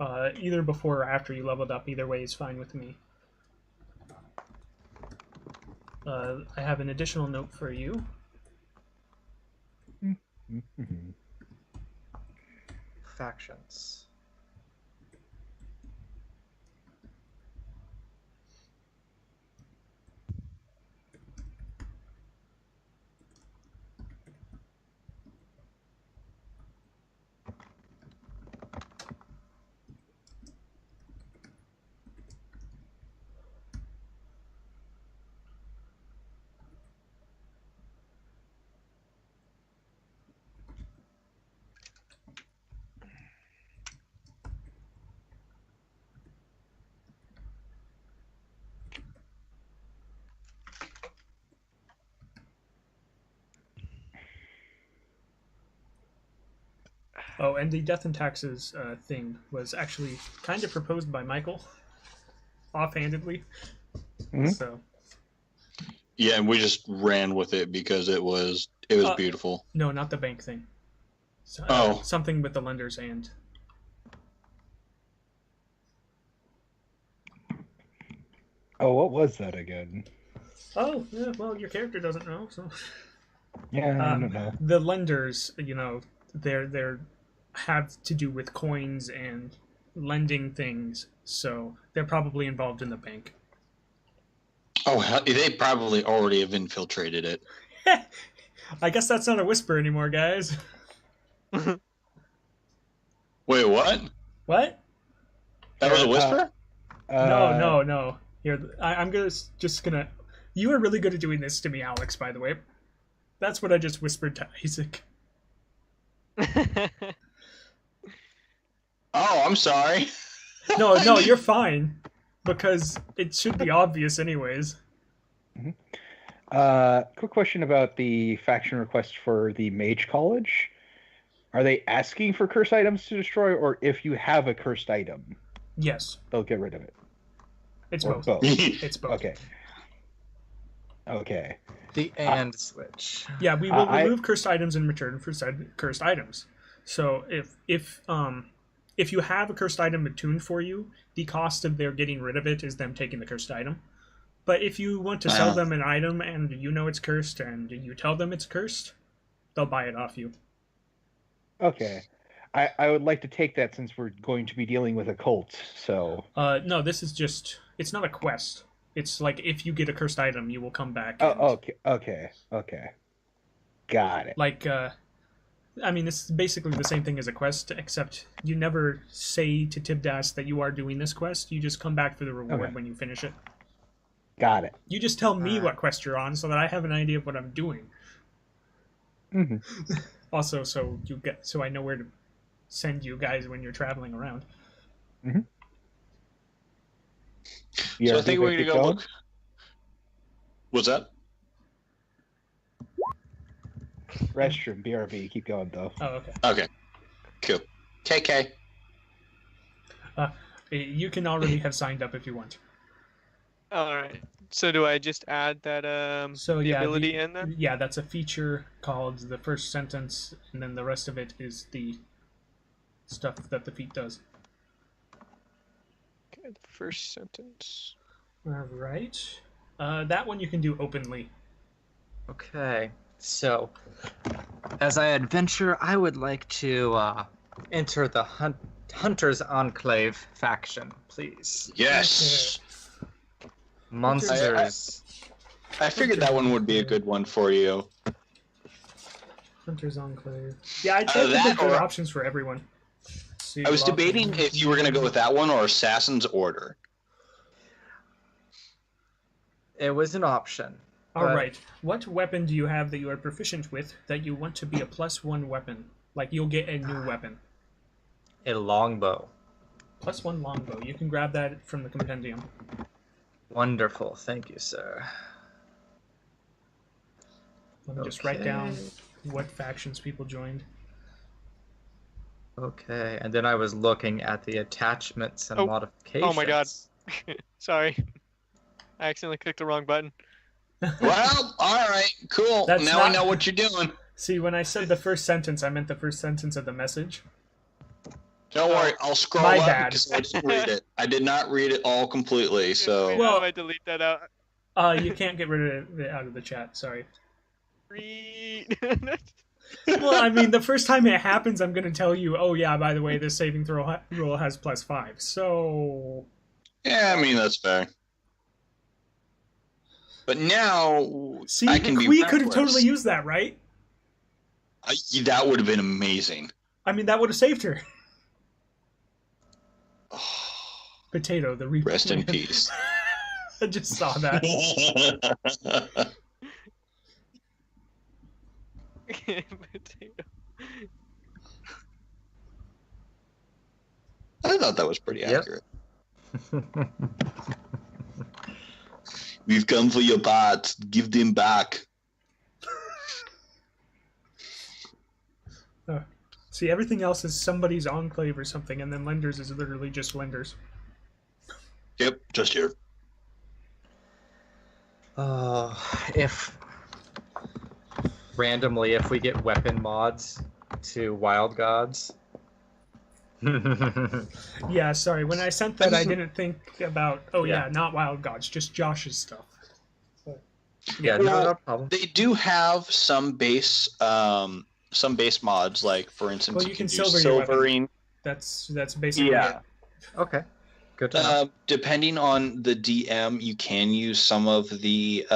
Either before or after you leveled up. Either way is fine with me. I have an additional note for you. Factions. Oh, and the death and taxes thing was actually kind of proposed by Michael, offhandedly. Mhm. So Yeah, and we just ran with it because it was beautiful. no, not the bank thing. So, Oh. something with the lenders and. Oh, what was that again? Oh, yeah, well, your character doesn't know, so. Yeah, I don't know. The lenders, they're have to do with coins and lending things, so they're probably involved in the bank. Oh, they probably already have infiltrated it. I guess that's not a whisper anymore, guys. Wait, what? What? That was a whisper? No. Here, I'm just gonna. You are really good at doing this to me, Alex. By the way, that's what I just whispered to Isaac. Oh, I'm sorry. No, you're fine, because it should be obvious anyways. Quick question about the faction request for the Mage College. Are they asking for cursed items to destroy, or if you have a cursed item, Yes, they'll get rid of it? it's Or both. both? It's both. Okay. The and switch. Yeah, we will I- remove cursed items in return for said cursed items. So if you have a cursed item attuned for you, the cost of their getting rid of it is them taking the cursed item. But if you want to sell them an item and you know it's cursed and you tell them it's cursed, they'll buy it off you. Okay. I would like to take that since we're going to be dealing with a cult, so... No, this is just... It's not a quest. It's like if you get a cursed item, you will come back. Oh, okay. Got it. Like, I mean, this is basically the same thing as a quest, except you never say to Tibdas that you are doing this quest. You just come back for the reward when you finish it. Got it. You just tell me what quest you're on so that I have an idea of what I'm doing. Mm-hmm. Also, so I know where to send you guys when you're traveling around. Mm-hmm. So I think we're going to go look. What's that? Restroom, BRB. Keep going, though. Oh, okay. Okay. Cool. KK. You can already have signed up if you want. All right. So do I just add that the ability in there? Yeah, that's a feature called the first sentence, and then the rest of it is the stuff that the feat does. Okay, the first sentence. All right. That one you can do openly. Okay, so as I adventure, I would like to enter the Hunter's Enclave faction, please. Yes. Monsters. I figured that one would be a good one for you. Hunter's Enclave. Yeah, I tried to that pick good or- options for everyone. See, I was log debating in. if you were going to go with that one or Assassin's Order. It was an option. All but right. What weapon do you have that you are proficient with that you want to be a +1 weapon? Like you'll get a new weapon. A longbow. +1 longbow. You can grab that from the compendium. Wonderful, thank you, sir. Let me just write down Okay. what factions people joined. Okay, and then I was looking at the attachments and Oh. modifications. Oh my God. Sorry. I accidentally clicked the wrong button. Well, all right, cool. That's now I not- know what you're doing. See, when I said the first sentence, I meant the first sentence of the message. Don't worry, I'll scroll My up bad. because I didn't read it. I did not read it all completely, Wait, so... Well- how do I delete that out? You can't get rid of it out of the chat. Sorry. Read. Well, I mean, the first time it happens, I'm going to tell you, oh yeah, by the way, this saving throw roll has +5. So... Yeah, I mean, that's fair. But now, See, I can be we could have reckless. totally used that, right? That would have been amazing. I mean, that would have saved her. Potato, the Reaper. Rest in peace. I just saw that. Potato. I thought that was pretty Yep. accurate. We've come for your parts. Give them back. See, everything else is somebody's enclave or something, and then lenders is literally just lenders. Yep, just here. If randomly, if we get weapon mods to Wild Gods. Yeah, sorry. When I sent that, I didn't think about, Yeah. not Wild Gods, just Josh's stuff. Yeah, no problem. They do have some base mods, like for instance, Well, you you can can do silver your weapon. silvering. That's basically Yeah. it. Okay. Good to know. Depending on the DM, you can use some of the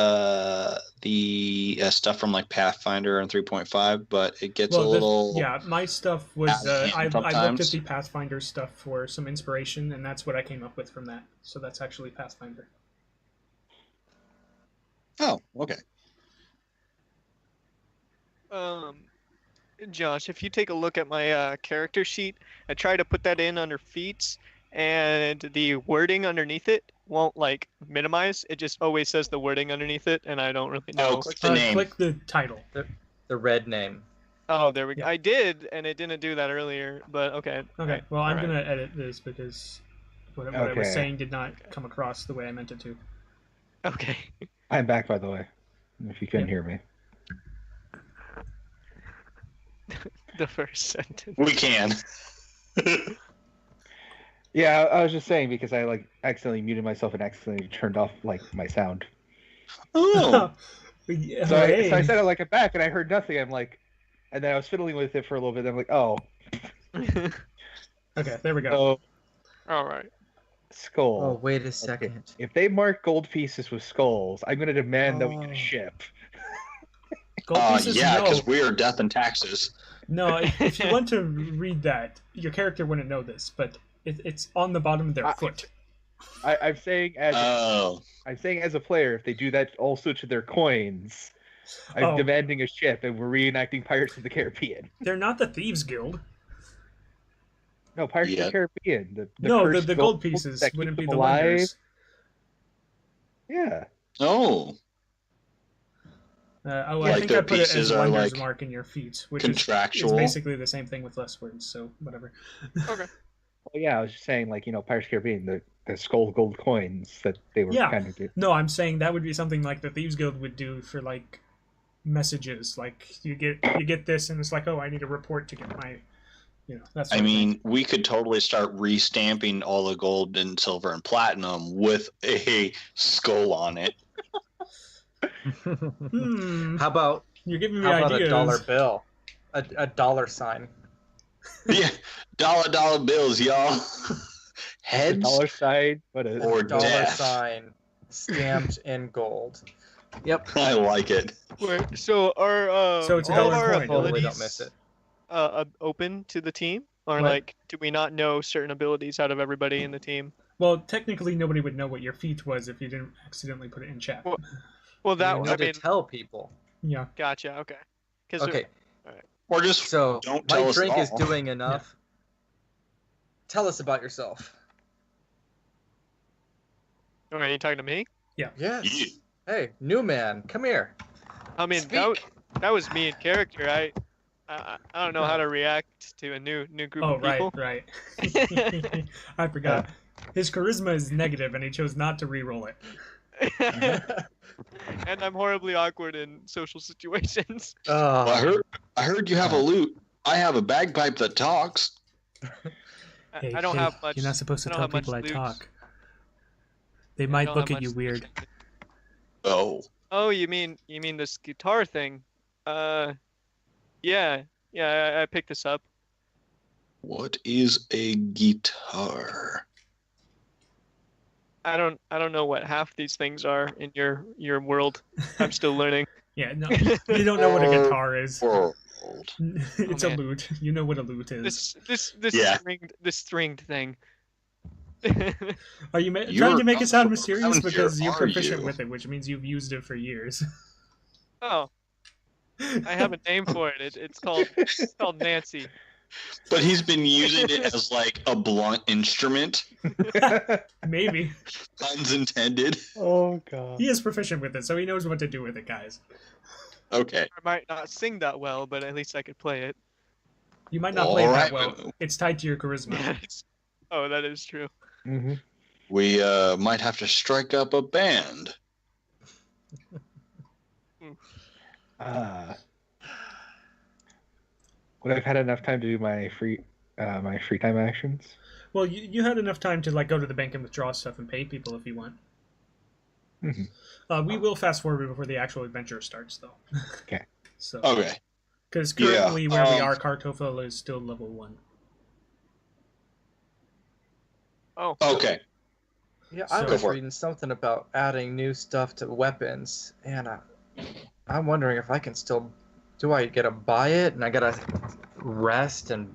stuff from like Pathfinder and 3.5, but it gets a little. Yeah, my stuff was I looked at sometimes. the Pathfinder stuff for some inspiration, and that's what I came up with from that. So that's actually Pathfinder. Oh, okay. Josh, if you take a look at my character sheet, I try to put that in under feats, and the wording underneath it won't like minimize. It just always says the wording underneath it, and I don't really know. Oh, click the name. Click the title. The red name. Oh, there we go. Yeah. I did, and it didn't do that earlier, but okay. Okay, well, I'm Alright. going to edit this because what I was saying did not come across the way I meant it to. Okay. I'm back, by the way, if you couldn't hear me. The first sentence. We can. Yeah, I was just saying because I like accidentally muted myself and accidentally turned off like my sound. Oh. Yeah, So I hey. said it like I'm back and I heard nothing. I'm like, and then I was fiddling with it for a little bit. And I'm like, oh, Okay, there we go. so All right. skull. Oh, wait a second. Okay. If they mark gold pieces with skulls, I'm gonna demand that we get a ship. Gold pieces, Yeah, no. because we are death and taxes. No, if you want to read that, your character wouldn't know this, but it's on the bottom of their foot. I'm saying as a player, if they do that also to their coins, I'm demanding a ship, and we're reenacting Pirates of the Caribbean. They're not the Thieves Guild. No, Pirates of the Caribbean. The gold pieces that wouldn't keep be them the alive. lenders. Yeah. Oh. I think I put it as lender's like mark in your feet, which contractual. is basically the same thing with less words, so whatever. Okay. Well, yeah, I was just saying, like, Pirates of the Caribbean, the skull gold coins that they were kind of doing. No, I'm saying that would be something like the Thieves Guild would do for, like, messages. Like, you get this, and it's like, oh, I need a report to get my, that's. I mean, we could totally start restamping all the gold and silver and platinum with a skull on it. How about you're giving me how about ideas. a dollar bill, a dollar sign? Yeah, dollar bills, y'all. Heads, dollar sign, or dollar death. sign stamped in gold. Yep. I like it. Wait, so are So it's a all of dollar our coin. Totally abilities don't miss it. Open to the team, or What? like do we not know certain abilities out of everybody in the team? Well, technically, nobody would know what your feat was if you didn't accidentally put it in chat. Well, that You I need mean, to tell people. Yeah. gotcha. Okay. 'Cause Okay. Or just So don't tell my us drink at is all. doing enough. Tell us about yourself. Are you talking to me? Yes. Yeah. Hey, new man, come here. I mean, Speak. that was me in character. I don't know how to react to a new group Oh, of people. right. I forgot. His charisma is negative, and he chose not to re-roll it. And I'm horribly awkward in social situations. Well, I heard you have a lute. I have a bagpipe that talks. I don't have much. You're not supposed to I don't tell have much people I loot. talk. They I might don't look have at you much weird. loot. Oh. Oh, you mean this guitar thing? Yeah, I picked this up. What is a guitar? I don't know what half these things are in your world. I'm still learning. Yeah, no, you don't know what a guitar is. World. It's a man. lute. You know what a lute is. This Yeah. stringed thing. Are you trying You're to make it sound up mysterious around because here, you're are proficient you? with it, which means you've used it for years. Oh, I have a name for it. It's called Nancy. But he's been using it as like a blunt instrument. Maybe. Puns intended. Oh god. He is proficient with it, so he knows what to do with it, guys. Okay. I might not sing that well, but at least I could play it. You might not play it that Alright, well. It's tied to your charisma. Oh, that is true. Mm-hmm. We might have to strike up a band. Would I've had enough time to do my free time actions? Well, you had enough time to like go to the bank and withdraw stuff and pay people if you want. Mm-hmm. We will fast forward before the actual adventure starts, though. Okay. So. Okay. Because currently, where we um, are, Kartoffel is still level 1. Oh. Okay. Yeah, I So- was reading something about adding new stuff to weapons, and I'm wondering if I can still. Do I gotta buy it, and I gotta rest and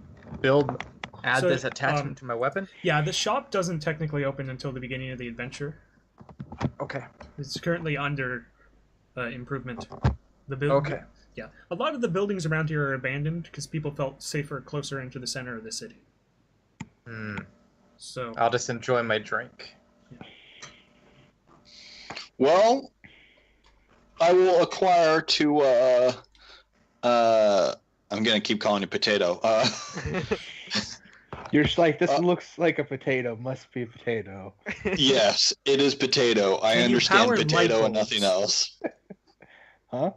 add So, this attachment to my weapon? Yeah, the shop doesn't technically open until the beginning of the adventure. Okay. It's currently under improvement. The build. Okay. Yeah, a lot of the buildings around here are abandoned because people felt safer closer into the center of the city. Hmm. So I'll just enjoy my drink. Well, I will acquire to. I'm gonna keep calling you potato. You're just like, this looks like a potato, must be a potato. Yes, it is potato. I Can you understand power light potato and bulbs? nothing else. Huh?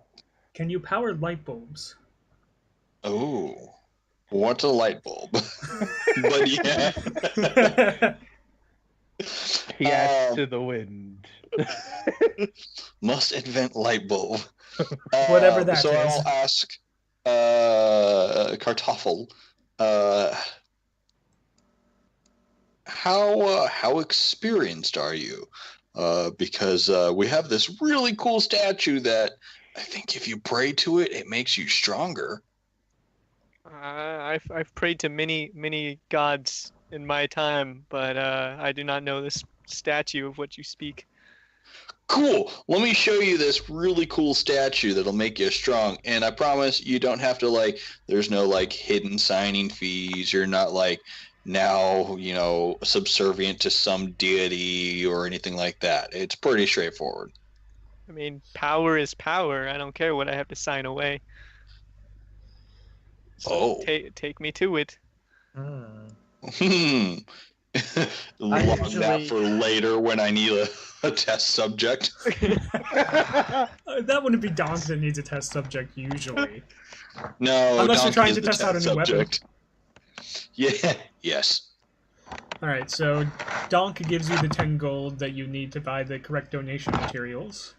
can you power light bulbs? Oh, what's a light bulb? But yeah. He asked to the wind. Must invent light bulb. Whatever that so is. I'll ask Kartoffel, how experienced are you? Because we have this really cool statue that I think if you pray to it, it makes you stronger. I've prayed to many gods in my time, but I do not know this statue of what you speak. Cool. Let me show you this really cool statue that'll make you strong. And I promise you don't have to there's no hidden signing fees. You're not now, subservient to some deity or anything like that. It's pretty straightforward. I mean, power is power. I don't care what I have to sign away. So take me to it. Hmm. Log that usually- for later when I need a test subject. That wouldn't be DAHNK that needs a test subject usually. No, Unless you're DAHNK trying is to the test out a new weapon. subject. Yeah. Yes. All right, so DAHNK gives you the 10 gold that you need to buy the correct donation materials,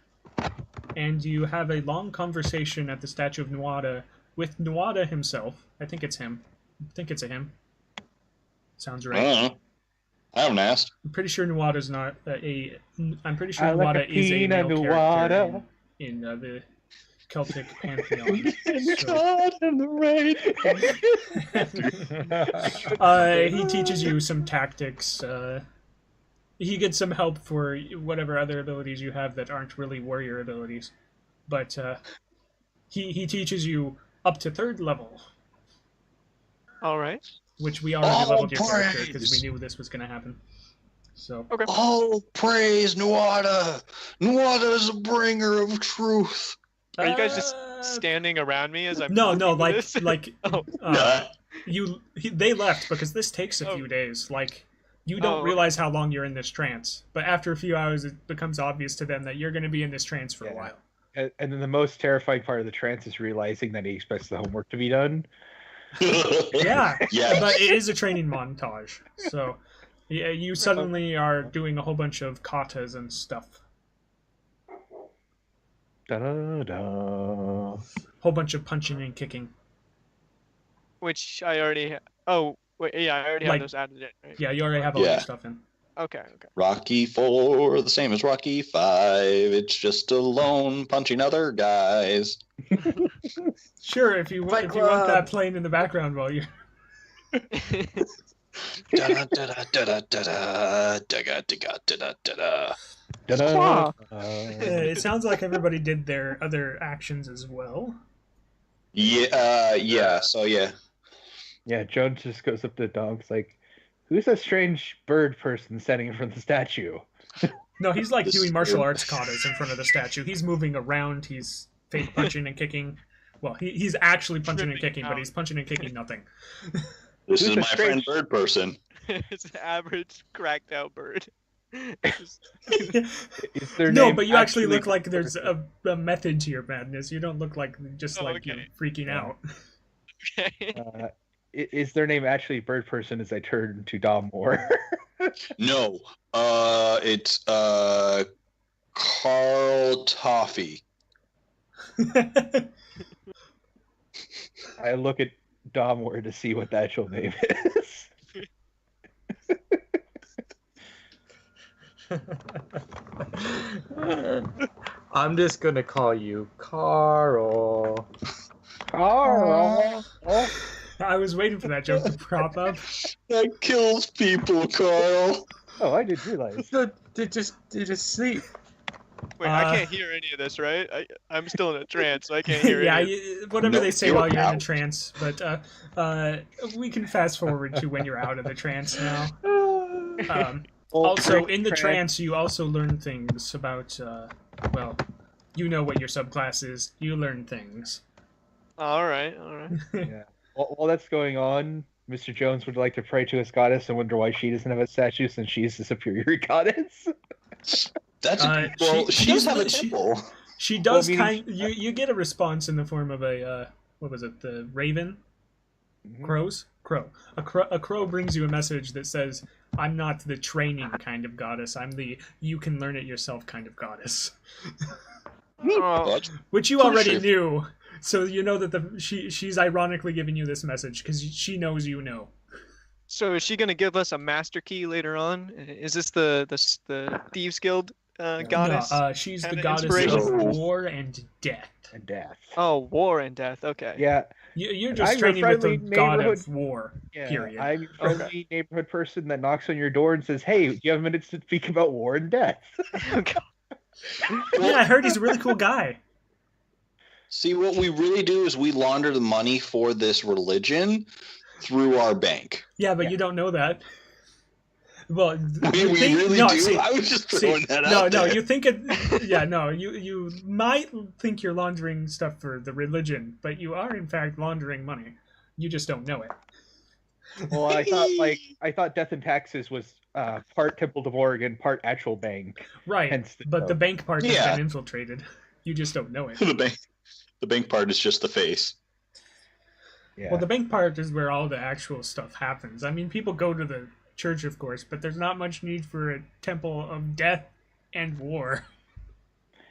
and you have a long conversation at the statue of Nuada with Nuada himself. I think it's him. I think it's a him. Sounds I right. don't know. I haven't asked. I'm pretty sure Nuada's not a. I'm pretty sure I like Nuada a is a pina male Nuada. character in the Celtic pantheon. So, God in the rain. he teaches you some tactics. He gets some help for whatever other abilities you have that aren't really warrior abilities, but he teaches you up to 3rd level, All right. which we already leveled your character praise! because we knew this was going to happen. So Okay. Oh, praise Nuada! Nuada is a bringer of truth. Are you guys just standing around me as I'm No, talking to this? Oh. They left because this takes a few days. You don't Oh. realize how long you're in this trance, but after a few hours, it becomes obvious to them that you're going to be in this trance for a Yeah. while. And then the most terrifying part of the trance is realizing that he expects the homework to be done. Yeah, Yes. but it is a training montage. So, yeah, you suddenly are doing a whole bunch of katas and stuff. Da-da-da. Whole bunch of punching and kicking. Which I already. Oh wait, yeah, I already have Like- those added in. Right? Yeah, you already have all Yeah. your stuff in. Okay. Okay. Rocky 4, the same as Rocky 5. It's just alone punching other guys. Sure, if you want that playing in the background while you. Da-da-da-da-da-da-da, da-ga-da-ga-da-da-da-da. Da-da. It sounds like everybody did their other actions as well. Yeah, so yeah. Yeah, Jones just goes up to the dog's like, who's that strange bird person standing in front of the statue? No, he's This doing is martial weird. arts katas in front of the statue. He's moving around. He's fake punching and kicking. Well, he's actually punching and Tripping kking, out. but he's punching and kicking nothing. This Who's is the my friend strange- Bird Person. It's an average cracked out bird. Just- Is their No, name but you actually look Bird like there's Person? a method to your madness. You don't look like just Oh, like you're okay. freaking Yeah. out. okay. Is their name actually Bird Person as I turn to Damore? No, it's Carl Toffee. I look at Damore to see what the actual name is. I'm just gonna call you Carl. Carl. I was waiting for that joke to prop up. That kills people, Carl. Oh, I didn't realize. So, did just sleep. Wait, I can't hear any of this, right? I'm still in a trance, so I can't hear Yeah, any of whatever No, they say you're while you're in a out. trance. But we can fast forward to when you're out of the trance now. Also, in the trance, you also learn things about, well, you know what your subclass is. You learn things. All right. Yeah. While that's going on, Mr. Jones would like to pray to his goddess and wonder why she doesn't have a statue since she's the superior goddess. That's she she does does have a the- she- temple. She does Well, meaning- you get a response in the form of a, what was it, the raven? Crows? Crow. A crow brings you a message that says, I'm not the training kind of goddess, I'm the you can learn it yourself kind of goddess. Oh, Which you Pretty already sure. knew. So you know that she's ironically giving you this message because she knows you know. so is she gonna give us a master key later on? Is this the Thieves Guild goddess? No, she's the Kind of goddess inspiration. of war and death. And death. Oh, war and death. Okay. Yeah. You're And just I'm a training with the friendly god of neighborhood- war. Yeah. Period. I'm a friendly neighborhood person that knocks on your door and says, "Hey, do you have minutes to speak about war and death?" Yeah, I heard he's a really cool guy. See, what we really do is we launder the money for this religion through our bank. Yeah, but Yeah. you don't know that. Well, We you think- really no, do. see- I was just throwing that no, out no, there. you think it. Yeah, no, you might think you're laundering stuff for the religion, but you are in fact laundering money. You just don't know it. Well, I thought Death and Taxes was part Temple of Oregon, part actual bank. Right, Hence but the bank part has Yeah. been infiltrated. You just don't know it. The bank part is just the face. Yeah. Well, the bank part is where all the actual stuff happens. I mean, people go to the church, of course, but there's not much need for a temple of death and war.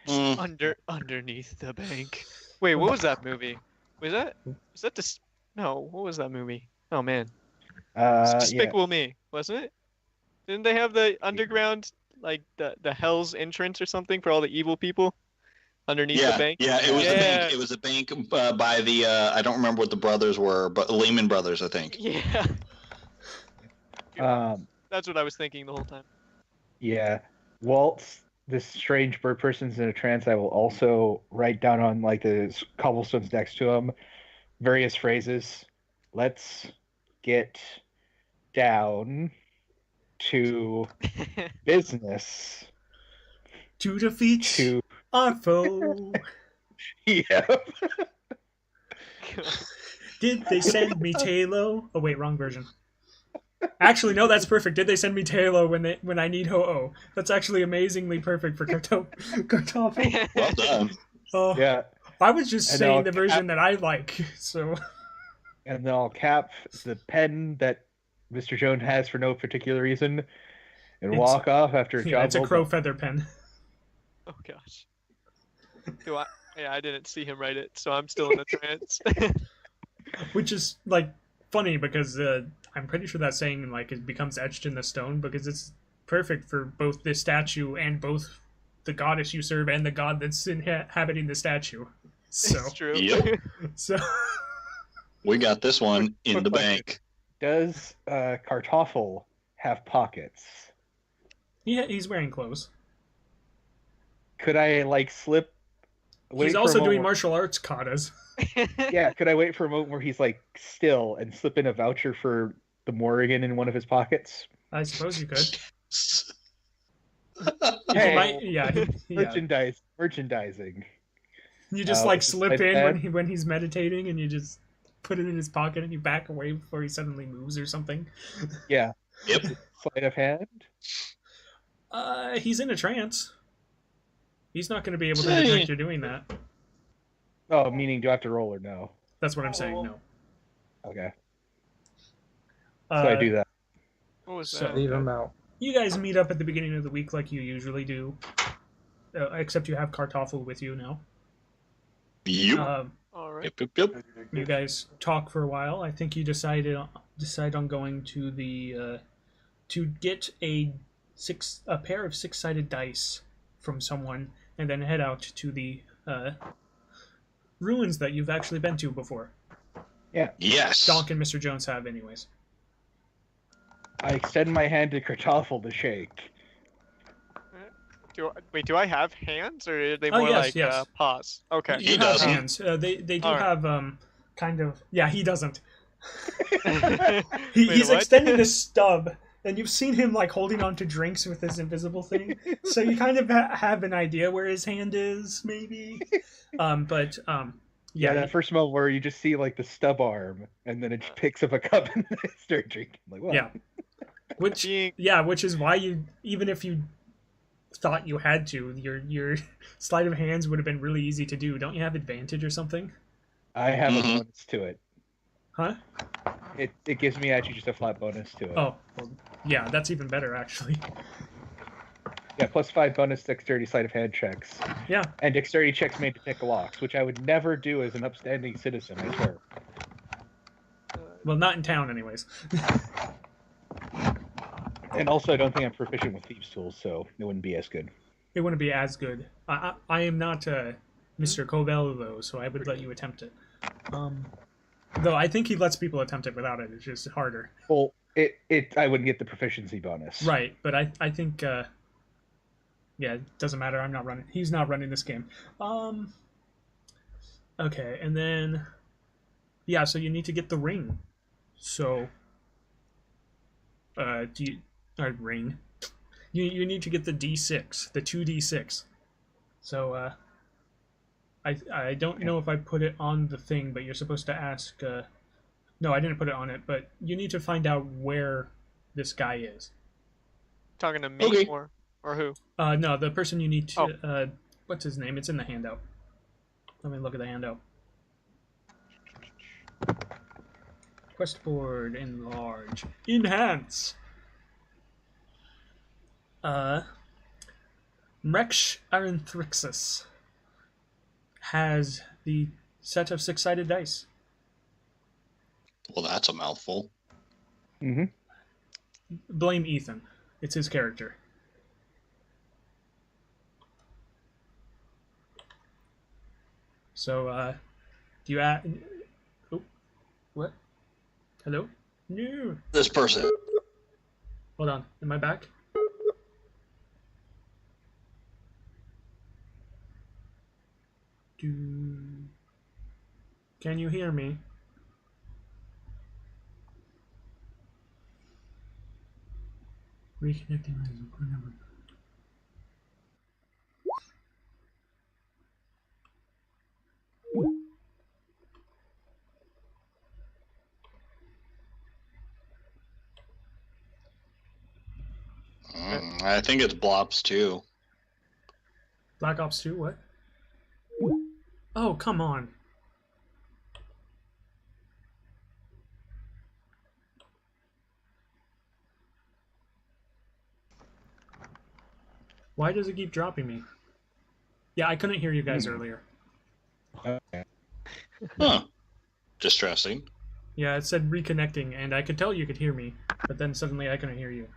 Underneath the bank. Wait, what was that movie? Was that this? No, what was that movie? Oh man, yeah. Despicable Me, wasn't it? Didn't they have the underground, like the Hell's entrance or something for all the evil people underneath the bank? Yeah, it was the Yeah. bank. It was a bank by the I don't remember what the brothers were, but Lehman Brothers, I think. Yeah, that's what I was thinking the whole time. Yeah. Waltz, this strange bird person's in a trance. I will also write down on like the cobblestones next to him various phrases. Let's get down to business. To defeat To our foe. yeah. Did they send me Talo? Oh wait, wrong version. Actually, no, that's perfect. Did they send me Talo when I need Ho-Oh? That's actually amazingly perfect for Kartoffel. Well done. Oh, Yeah. I was just And saying I'll the version that I like. So And then I'll cap the pen that Mr. Jones has for no particular reason and It's- walk off after a yeah, job. it's a well crow done. feather pen. Oh gosh. Yeah, I didn't see him write it, so I'm still in a trance. Which is like funny because I'm pretty sure that saying like it becomes etched in the stone because it's perfect for both this statue and both the goddess you serve and the god that's inhabiting the statue. So, It's true. Yep. so We got this one in Quick the question. bank. Does Kartoffel have pockets? he's wearing clothes. Could I like slip? wait He's for a also doing moment- martial arts katas. Yeah, could I wait for a moment where he's like still and slip in a voucher for the Morrigan in one of his pockets? I suppose you could. Hey. He might, yeah. Merchandising. You just Oh, like is it slip like in that? when he's meditating, and you just put it in his pocket, and you back away before he suddenly moves or something. Yeah. Yep. Sleight of hand. He's in a trance. He's not going to be able to detect you're doing that. Oh, meaning do I have to roll or no? That's what I'm saying. No. Okay. So I do that. What was So- that? Leave him out. You guys meet up at the beginning of the week like you usually do, except you have Kartoffel with you now. Yep. All right. Yep. You guys talk for a while. I think you decide on going to the to get a a pair of 6-sided dice from someone, and then head out to the ruins that you've actually been to before. Yeah. Yes. DAHNK and Mr. Jones have, anyways. I extend my hand to Kartoffel to shake. Do I have hands, or are they Oh, more yes, like yes. paws? Okay. You He have doesn't. hands. They do All right. have kind of. Yeah, he doesn't. Wait, He's what? extending this stub, and you've seen him like holding on to drinks with his invisible thing. So you kind of have an idea where his hand is, maybe. But Yeah, yeah, that first moment where you just see like the stub arm, and then it just picks up a cup and they start drinking. Like, what? yeah. Which is why you, even if you thought you had to, your sleight of hands would have been really easy to do. Don't you have advantage or something? I have a Mhm. bonus to it. Huh? It gives me actually just a flat bonus to it. Oh, well, yeah, that's even better actually. Yeah, +5 bonus dexterity sleight of hand checks. Yeah. And dexterity checks made to pick locks, which I would never do as an upstanding citizen, I swear. Well, not in town, anyways. And also, I don't think I'm proficient with thieves' tools, so it wouldn't be as good. It wouldn't be as good. I am not Mr. Cobell, though, so I would let you attempt it. Though I think he lets people attempt it without it. It's just harder. Well, I wouldn't get the proficiency bonus. Right, but I think yeah, it doesn't matter. I'm not running. He's not running this game. Okay, and then yeah, so you need to get the ring. So do you ring? You need to get the D6, the 2D6. So I don't know if I put it on the thing, but you're supposed to ask. No, I didn't put it on it, but you need to find out where this guy is. Talking to me Okay. or who? No, the person you need to. What's his name? It's in the handout. Let me look at the handout. Quest board, enlarge, enhance. Mrex Aranthrixis has the set of 6-sided dice. Well, that's a mouthful. Mm-hmm. Blame Ethan. It's his character. So, do you add? Oh, what? Hello? No. This person. Hold on. Am I back? Can you hear me? Reconnecting. I think it's Blops too. Black Ops 2, what? Oh, come on. Why does it keep dropping me? Yeah, I couldn't hear you guys earlier. Okay. Huh. Distressing. Yeah, it said reconnecting, and I could tell you could hear me, but then suddenly I couldn't hear you.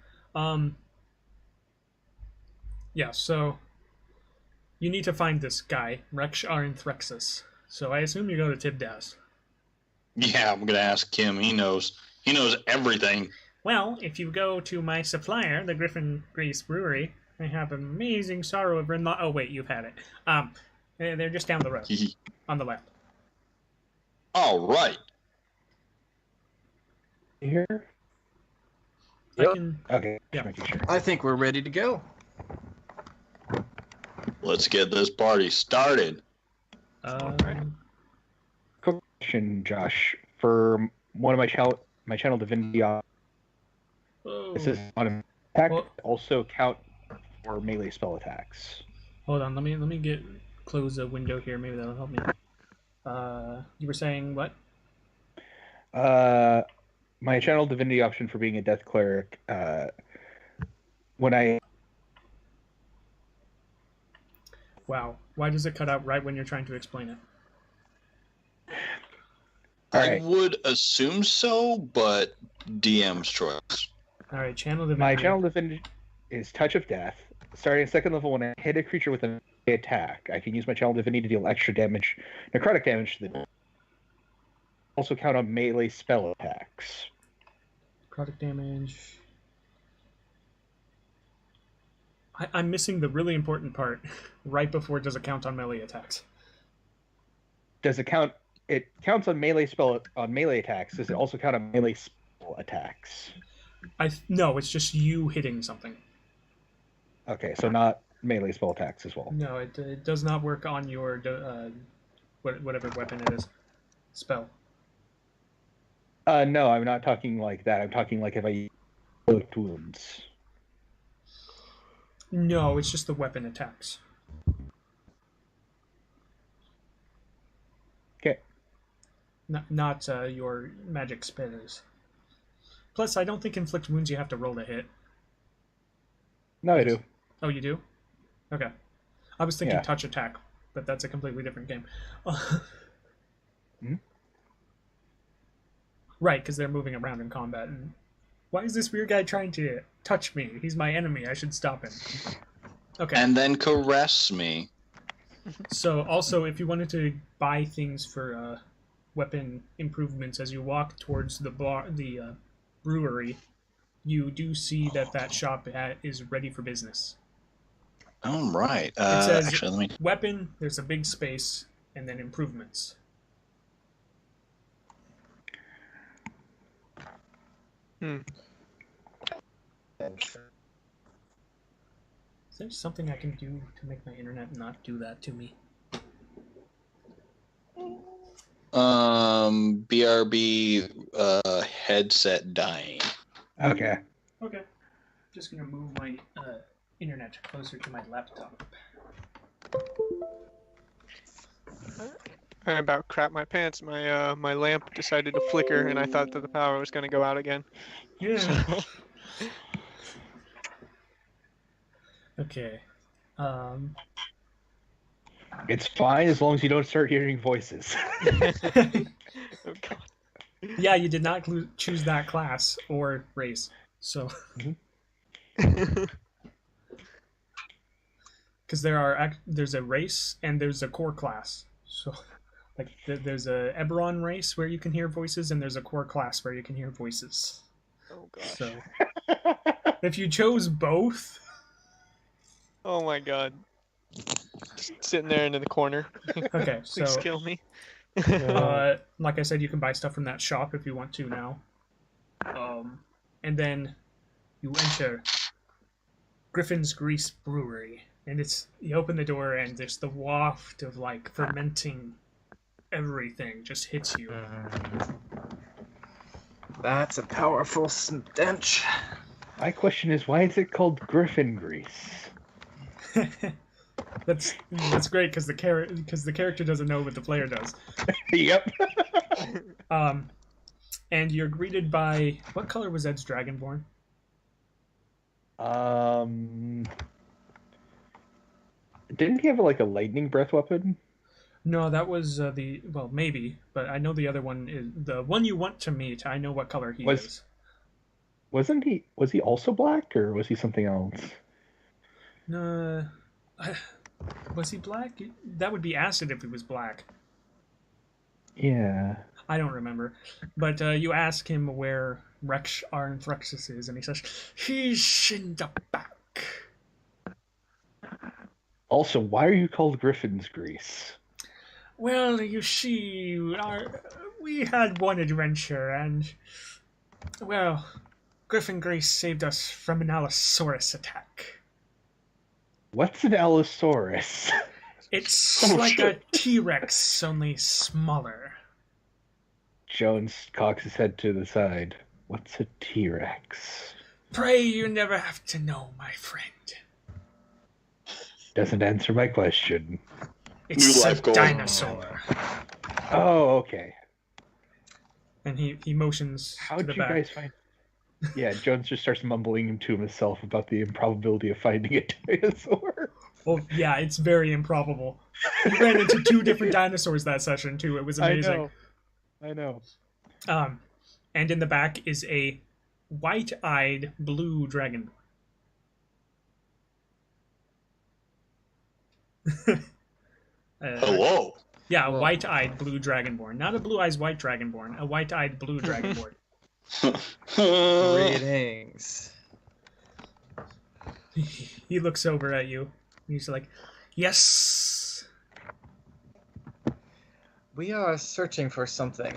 Yeah, so you need to find this guy, Rex Aranthrexis. So I assume you go to Tibdas. Yeah, I'm gonna ask Kim. He knows everything. Well, if you go to my supplier, the Griffin Grace Brewery, they have amazing sorrow of Rinlaw. Oh wait, you've had it. They're just down the road, on the left. All right. Here? I Yep. can. Okay, Yeah. just making sure. I think we're ready to go. Let's get this party started. Quick question, Josh. For one of my channel divinity, Oh. this is on attack. Well- Also count for melee spell attacks. Hold on, let me close a window here. Maybe that'll help me. You were saying what? My channel divinity option for being a death cleric. When I Wow. Why does it cut out right when you're trying to explain it? All I right. would assume so, but DM's choice. All right, channel divinity. my channel divinity is Touch of Death. Starting at second level, when I hit a creature with an attack, I can use my Channel Divinity to deal extra damage, necrotic damage to the. Also count on melee spell attacks. Necrotic damage. I'm missing the really important part right before does it count on melee attacks. Does it count? It counts on melee attacks. Does it also count on melee spell attacks? No, it's just you hitting something. Okay, so not melee spell attacks as well. No, it does not work on your whatever weapon it is. Spell. No, I'm not talking like that. I'm talking like if I use wounds. No, it's just the weapon attacks. Okay. Not your magic spells. Plus, I don't think inflict wounds you have to roll to hit. No, I do. Oh, you do? Okay. I was thinking Yeah. touch attack, but that's a completely different game. Hmm? Right, because they're moving around in combat. And why is this weird guy trying to touch me? He's my enemy. I should stop him. Okay. And then caress me. So, also, if you wanted to buy things for weapon improvements as you walk towards the brewery, you do see that shop is ready for business. All right. It says Actually, let me. weapon, there's a big space, and then improvements. Is there something I can do to make my internet not do that to me? BRB headset dying. Okay. Okay. Just gonna move my internet closer to my laptop. I about crap my pants. My lamp decided to flicker, and I thought that the power was going to go out again. Yeah. Okay. It's fine as long as you don't start hearing voices. Oh, God. Yeah, you did not choose that class or race, so. Because there's a race and there's a core class. So, like, there's a Eberron race where you can hear voices, and there's a core class where you can hear voices. Oh, gosh. So, if you chose both, Oh, my God. Just sitting there in the corner. okay. Please So, kill me. like I said, you can buy stuff from that shop if you want to now. And then you enter Griffin's Grease Brewery, and you open the door, and there's the waft of like fermenting everything just hits you. That's a powerful stench. My question is, why is it called Griffin Grease? That's great because the character doesn't know what the player does. Yep. And you're greeted by what color was Ed's Dragonborn? Didn't he have like a lightning breath weapon? No, that was maybe, but I know the other one is the one you want to meet. I know what color he is. Was he also black, or was he something else? No, was he black? That would be acid if he was black. Yeah. I don't remember, but you ask him where Rex Arnfrexus is, and he says he's in the back. Also, why are you called Griffin's Grease? Well, you see, we had one adventure, and, well, Griffin Grace saved us from an Allosaurus attack. What's an Allosaurus? It's like a T-Rex, only smaller. Jones cocks his head to the side. What's a T-Rex? Pray you never have to know, my friend. Doesn't answer my question. It's New a life goal. dinosaur. Oh, okay. And he motions to How'd the you back. guys find... Yeah, Jones just starts mumbling to himself about the improbability of finding a dinosaur. Well, yeah, it's very improbable. We ran into 2 different dinosaurs that session, too. It was amazing. I know. And in the back is a white-eyed blue dragon. Hello. Yeah, a Well- white-eyed blue dragonborn. Not a blue-eyes white dragonborn. A white-eyed blue dragonborn. Greetings. He looks over at you. And he's like, yes. We are searching for something.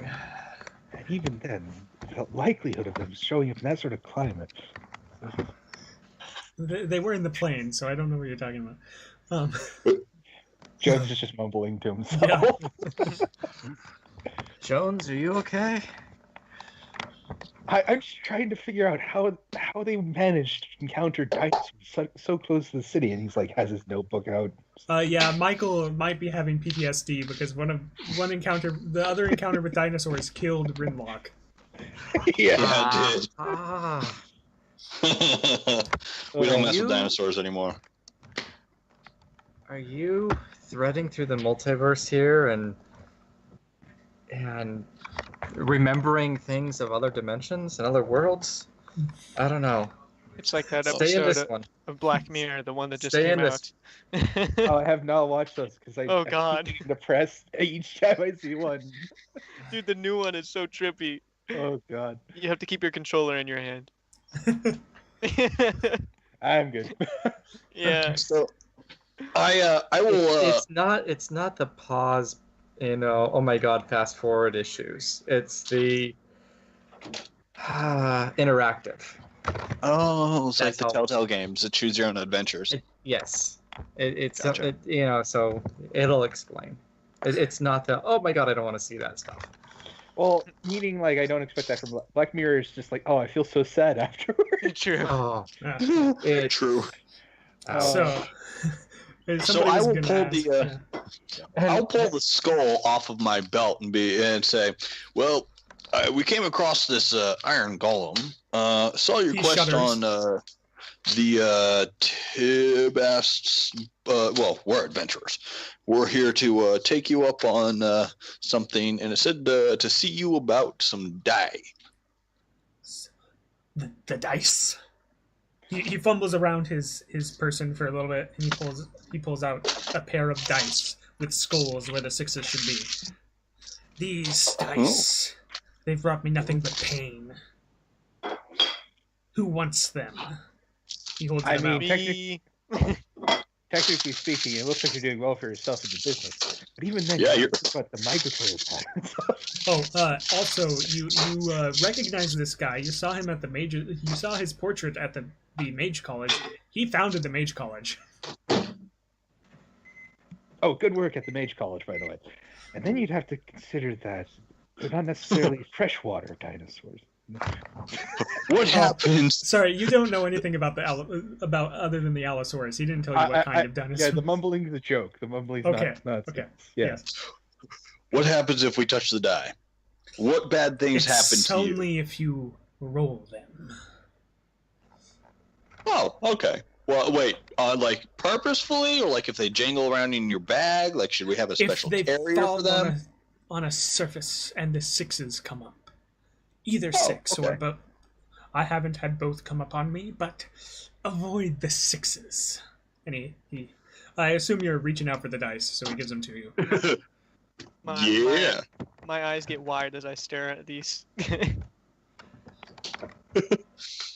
And even then, the likelihood of them showing up in that sort of climate. They were in the plane, so I don't know what you're talking about. Jones is just mumbling to himself. Yeah. Jones, are you okay? I'm just trying to figure out how they managed to encounter dinosaurs so close to the city, and he's like has his notebook out. Yeah, Michael might be having PTSD because the other encounter with dinosaurs killed Rinlock. Yeah. Yeah, it Ah. did. We don't mess You- with dinosaurs anymore. Are you threading through the multiverse here and remembering things of other dimensions and other worlds? I don't know. It's like that Stay in this episode one. of Black Mirror, the one that just Stay came in out. this. Oh, I have not watched those because I Oh, I God. keep getting depressed each time I see one. Dude, the new one is so trippy. Oh God, You have to keep your controller in your hand. I'm good. Yeah. So, I will. It's not the pause, oh my god, fast forward issues. It's the interactive. Oh, it's like That's the all. Telltale games, the choose your own adventures. Yes, it's Gotcha. so it'll explain. It's not the oh my god, I don't want to see that stuff. Well, meaning like I don't expect that from Black Mirror. Is just like, oh, I feel so sad afterwards. True. Oh, Yeah. it's True. So, So I will somebody was pull gonna the. ask, I'll pull the skull off of my belt and say, well, we came across this iron golem. Saw your He quest shudders. on the Tibast. Well, we're adventurers. We're here to take you up on something, and it said to see you about some die. the dice. He fumbles around his person for a little bit, and he pulls out a pair of dice with skulls where the sixes should be. These dice, they've brought me nothing but pain. Who wants them? He holds I them mean, out. Technically speaking, it looks like you're doing well for yourself in the business. But even then, Yeah, you you're- talk about the migratory patterns. Oh, also, you recognize this guy. You saw him at the mage. You saw his portrait at the mage college. He founded the mage college. Oh, good work at the Mage College, by the way. And then you'd have to consider that they're not necessarily freshwater dinosaurs. What happens? Sorry, you don't know anything about about other than the Allosaurus. He didn't tell you what kind of dinosaur. Yeah, the mumbling is a joke. The mumbling's Okay, not. okay, Yeah. yes. What happens if we touch the die? What bad things happen It's to you? only if you roll them. Oh, okay. Well, wait. Like purposefully, or like if they jangle around in your bag? Like, should we have a If special they carrier fall for them? on a surface and the sixes come up, either Oh, six or okay. both. I haven't had both come up on me, but avoid the sixes. And I assume you're reaching out for the dice, so he gives them to you. Yeah. My eyes get wide as I stare at these.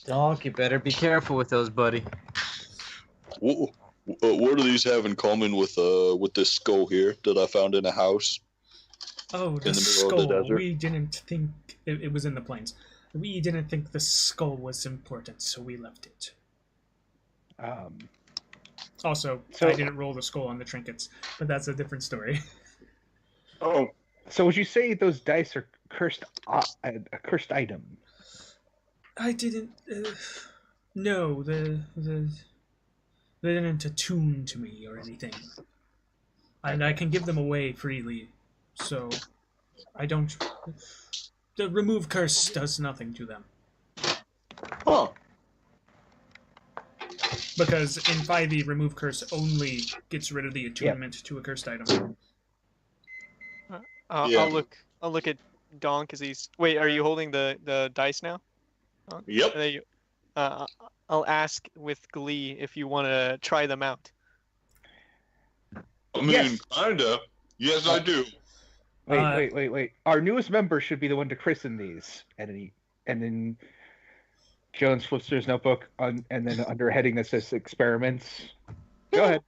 Donk, you better be careful with those, buddy. What do these have in common with this skull here that I found in a house? Oh, the In the middle of the skull. desert? We didn't think it was in the plains. We didn't think the skull was important, so we left it. Also, So- I didn't roll the skull on the trinkets, but that's a different story. Oh, So would you say those dice are cursed? A cursed item? I didn't. No, they didn't attune to me or anything, and I can give them away freely. So, I don't. The remove curse does nothing to them huh. because in 5e, remove curse only gets rid of the attunement to a cursed item. Yeah. I'll look at Donk as he's. Wait, are you holding the dice now? Yep. Are you- I'll ask with glee if you want to try them out. I mean, Yes. kinda. Yes, I do. Wait. Our newest member should be the one to christen these. And then Jones flips through his notebook and then under a heading that says experiments. Go ahead.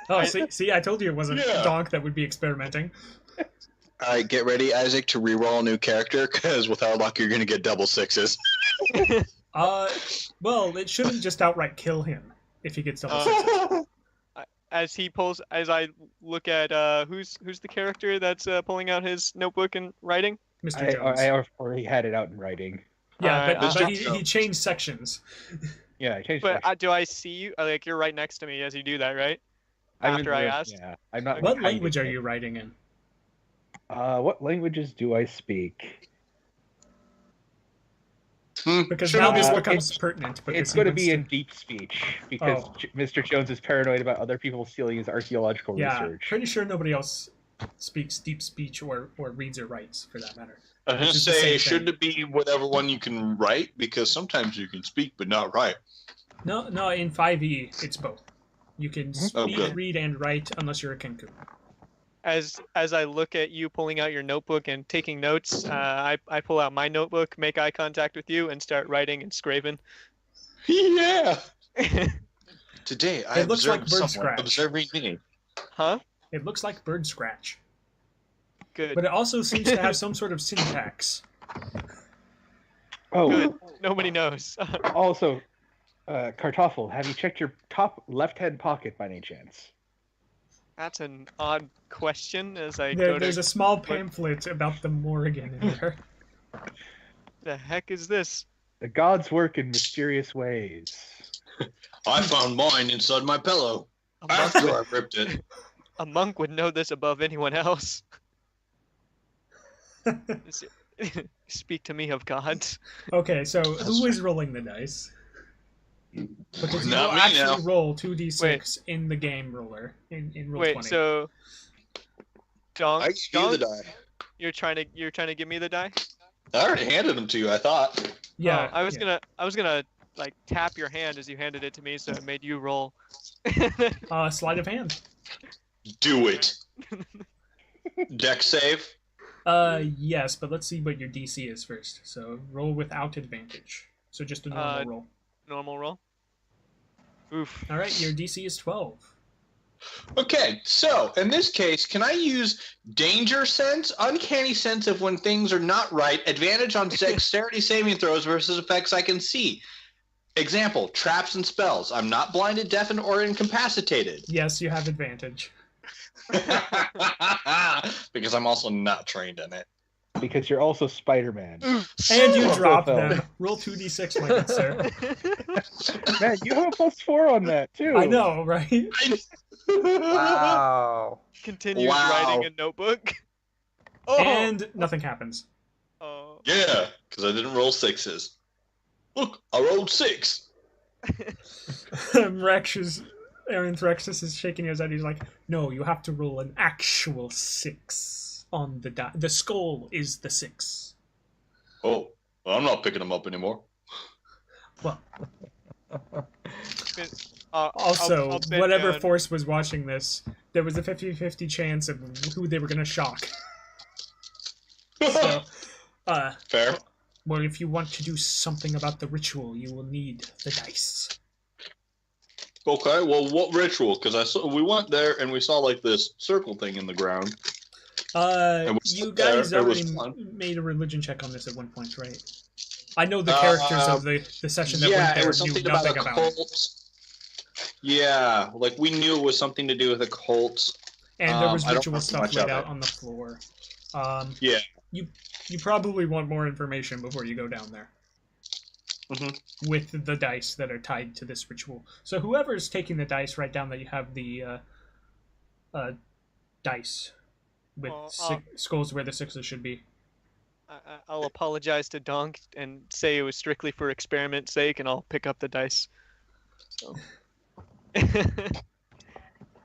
Oh, see, I told you it wasn't Yeah. DAHNK that would be experimenting. All right, get ready, Isaac, to reroll a new character, because without luck, you're going to get double sixes. Well, it shouldn't just outright kill him if he gets double sixes. As I look at who's the character that's pulling out his notebook and writing? Mr. Jones. I already had it out in writing. Yeah, Alright, but he changed sections. Yeah, I changed But it. do I see you? Like you're right next to me as you do that, right? After I asked. Yeah, I'm not. What hiding language are it. you writing in? What languages do I speak? Because Should now I- this becomes pertinent. Because It's he going to wants be in deep speech because Oh. Mr. Jones is paranoid about other people stealing his archaeological Yeah, research. pretty sure nobody else speaks deep speech or reads or writes, for that matter. I was going Which to is the same say, thing. shouldn't it be whatever one you can write? Because sometimes you can speak but not write. No, in 5e, it's both. You can speak, good. read, and write unless you're a Kenku. As I look at you pulling out your notebook and taking notes, I pull out my notebook, make eye contact with you, and start writing and scraping. Yeah. Today, I It looks like observed bird someone scratch. observing me. Huh? It looks like bird scratch. Good. But it also seems to have some sort of syntax. Oh, Good. Nobody knows. also, Kartoffel, have you checked your top left-hand pocket by any chance? That's an odd question. As I go There's to a small pamphlet about the Morrigan in there. the heck is this? The gods work in mysterious ways. I found mine inside my pillow A monk, after I ripped it. a monk would know this above anyone else. Speak to me of gods. Okay, so who is rolling the dice? Because you Not will me actually now. roll 2d6 in the game roller in roll Wait, 20. so Donk, I gave you the Donk, die. you're trying to give me the die? I already handed them to you, I thought. Yeah, Oh, I was gonna like tap your hand as you handed it to me, so it made you roll. sleight of hand. Do it. Deck save. Yes, but let's see what your DC is first. So roll without advantage. So just a normal roll. Normal roll. Oof. All right, your DC is 12. Okay, so in this case, can I use danger sense, uncanny sense of when things are not right, advantage on dexterity saving throws versus effects I can see? Example, traps and spells. I'm not blinded, deafened, or incapacitated. Yes, you have advantage. Because I'm also not trained in it. Because you're also Spider-Man. And you Oh, drop Phil. them. Roll 2d6, my good sir. Man, you have a +4 on that too. I know, right? Wow. Continues Wow. writing a notebook. Oh. And nothing happens. Oh. Yeah, because I didn't roll sixes. Look, I rolled 6. Aaron Threxus is shaking his head. He's like, no, you have to roll an actual 6 on the die. The skull is the 6. Oh, well, I'm not picking them up anymore. Well, Also, also, whatever force was watching this, there was a 50-50 chance of who they were going to shock. So, Fair. well, if you want to do something about the ritual, you will need the dice. Okay, well, what ritual? Because we went there and we saw like this circle thing in the ground. was You there, guys it was already fun. made a religion check on this at one point, right? I know the characters of the session that went Yeah, there it was knew something about nothing a about it. cult. Yeah, like we knew it was something to do with a cult. And there was I don't ritual know stuff much laid of out it. on the floor. Yeah. You probably want more information before you go down there. Mhm. With the dice that are tied to this ritual. So whoever's taking the dice, write down that you have the dice with Well, skulls where the 6s should be. I'll apologize to Donk and say it was strictly for experiment's sake, and I'll pick up the dice. So.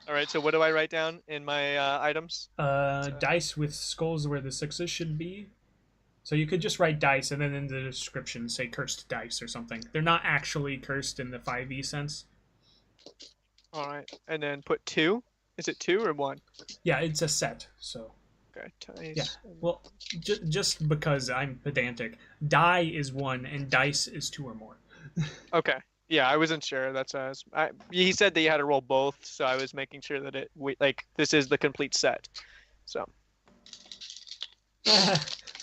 All right. So what do I write down in my items? Dice with skulls where the 6s should be. So you could just write dice and then in the description say cursed dice or something. They're not actually cursed in the 5e sense. All right, and then put 2. Is it 2 or 1? Yeah, it's a set. So Okay, dice. yeah. Well, just because I'm pedantic, die is 1 and dice is 2 or more. Okay. Yeah, I wasn't sure. That's he said that you had to roll both, so I was making sure that this is the complete set. So.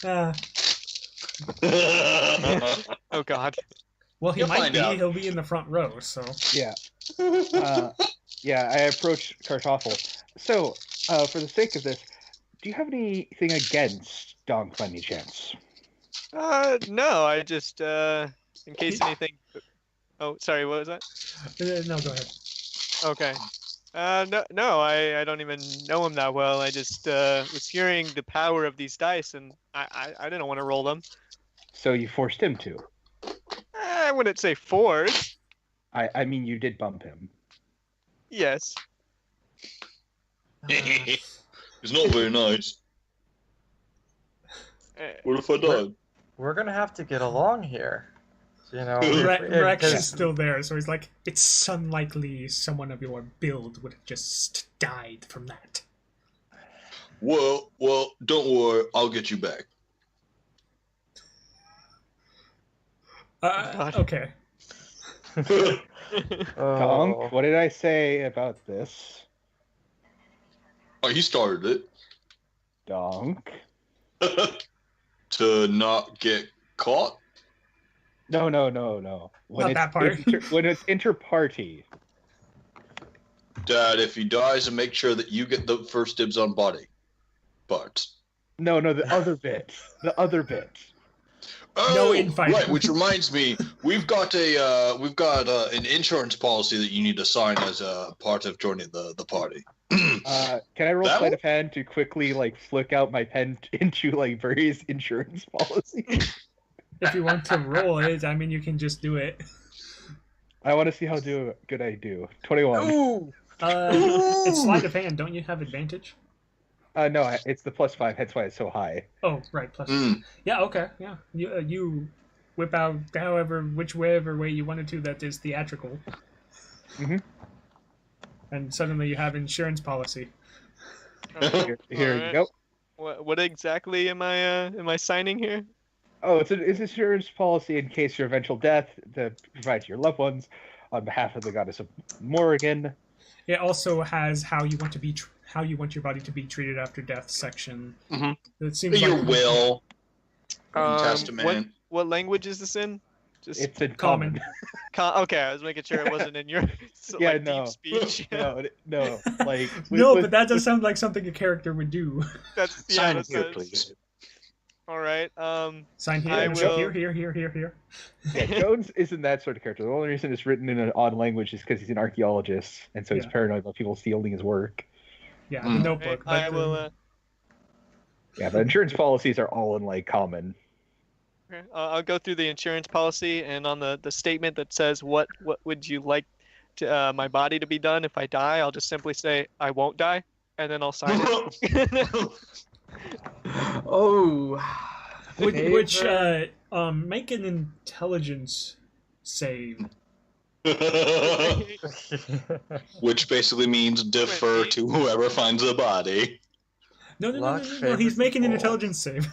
Uh, Oh God. well, You'll find out. He'll be in the front row. So Yeah. Yeah, I approach Kartoffel. So, for the sake of this, do you have anything against DAHNK by any chance? No, I just in case anything. Oh, sorry, what was that? no, go ahead. Okay. No, I don't even know him that well. I just was hearing the power of these dice, and I didn't want to roll them. So you forced him to. I wouldn't say force. I mean, you did bump him. Yes. It's not very nice. What if I died? We're gonna have to get along here. You know, Rex is still there, so he's like, it's unlikely someone of your build would have just died from that. Well, don't worry. I'll get you back. Okay. DAHNK, what did I say about this? Oh, he started it. DAHNK? To not get caught? No. Not that part. When it's inter-party. Dad, if he dies, and make sure that you get the first dibs on body parts. No, the other bit. The other bit. Oh, No infighting. right. Which reminds me, we've got an insurance policy that you need to sign as a part of joining the party. Can I roll That sleight one? of hand to quickly flick out my pen into various insurance policies? If you want to roll it, I mean, you can just do it. I want to see how good I do. 21. Ooh. It's sleight of hand. Don't you have advantage? No, it's the +5. That's why it's so high. Oh, right. Plus. Mm. Yeah. Okay. Yeah. You whip out whichever way you wanted to. That is theatrical. Mhm. And suddenly you have insurance policy. Here Alright. you go. What exactly am I signing here? Oh, it's insurance policy in case your eventual death to provide to your loved ones on behalf of the goddess of Morrigan. It also has how you want your body to be treated after death section. Mhm. It seems Your like will, Um, testament. What language is this in? Just It's in common. common. okay, I was making sure it wasn't in your Yeah, deep no. speech. No. No, but that does sound like something a character would do. That's Sign that's here, that's- please. All right. Sign here. I and will- Here. Yeah, Jones isn't that sort of character. The only reason it's written in an odd language is because he's an archaeologist, and so he's Yeah. paranoid about people stealing his work. Yeah, Mm. the notebook. I but, will. Yeah, but insurance policies are all in common. Okay, I'll go through the insurance policy, and on the statement that says what would you like to, my body to be done if I die, I'll just simply say I won't die, and then I'll sign it. Oh. which make an intelligence save. Which basically means defer to whoever finds the body. No. Luck He's favors the making an bold. intelligence save.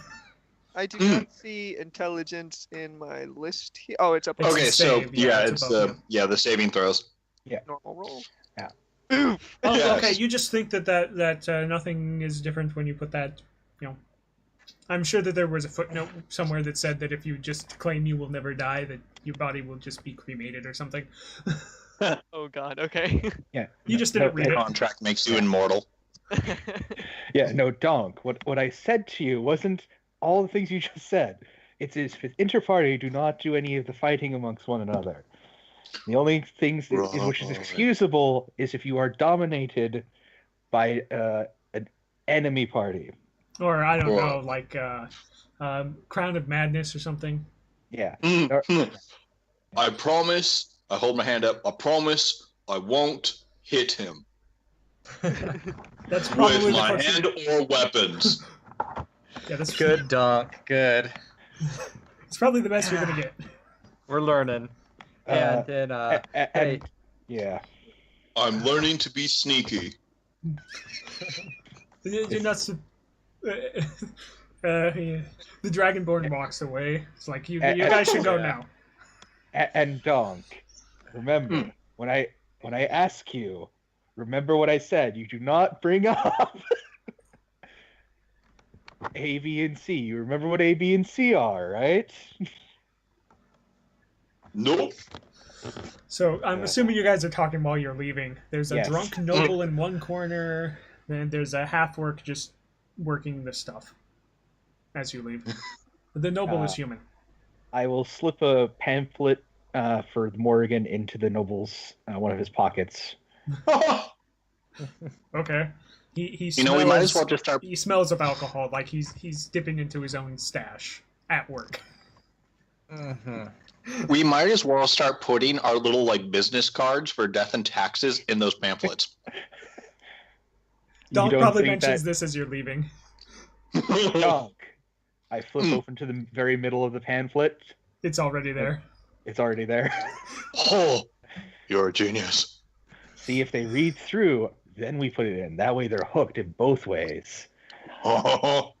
I do not see intelligence in my list here. Oh, it's up. It's Okay, a so save, yeah, it's it's above the saving throws. normal roll. Yeah. Oof. Oh, Yes. okay. You just think that nothing is different when you put that. I'm sure that there was a footnote somewhere that said that if you just claim you will never die, that your body will just be cremated or something. Oh God. Okay. Yeah. You just didn't read it. Contract makes you immortal. Yeah, no, DAHNK. What I said to you wasn't all the things you just said. It's if it's inter-party, do not do any of the fighting amongst one another. The only things which is excusable is if you are dominated by an enemy party. Or I don't Right. know, like Crown of Madness or something. Yeah. I promise. I hold my hand up. I promise I won't hit him That's probably with the my closest- hand or weapons. Yeah, that's Good, DAHNK. Good. It's probably the best you're gonna get. We're learning. And then, hey, Yeah. I'm learning to be sneaky. You're not. Yeah. The Dragonborn walks away. It's like you guys should go now. And DAHNK, remember when I ask you, remember what I said. You do not bring up A, B, and C. You remember what A, B, and C are, right? Nope. So I'm assuming you guys are talking while you're leaving. There's a Yes. drunk noble in one corner, then there's a half-orc just working the stuff as you leave. The noble is human. I will slip a pamphlet for Morrigan into the noble's one of his pockets. Okay. He smells, You know, we might as well just start. He smells of alcohol, like he's dipping into his own stash at work. We might as well start putting our little like business cards for death and taxes in those pamphlets. Don don't probably think mentions that- this as you're leaving. DAHNK. I flip open to the very middle of the pamphlet. It's already there. It's already there. Oh, you're a genius. See if they read through, then we put it in. That way they're hooked in both ways. Oh.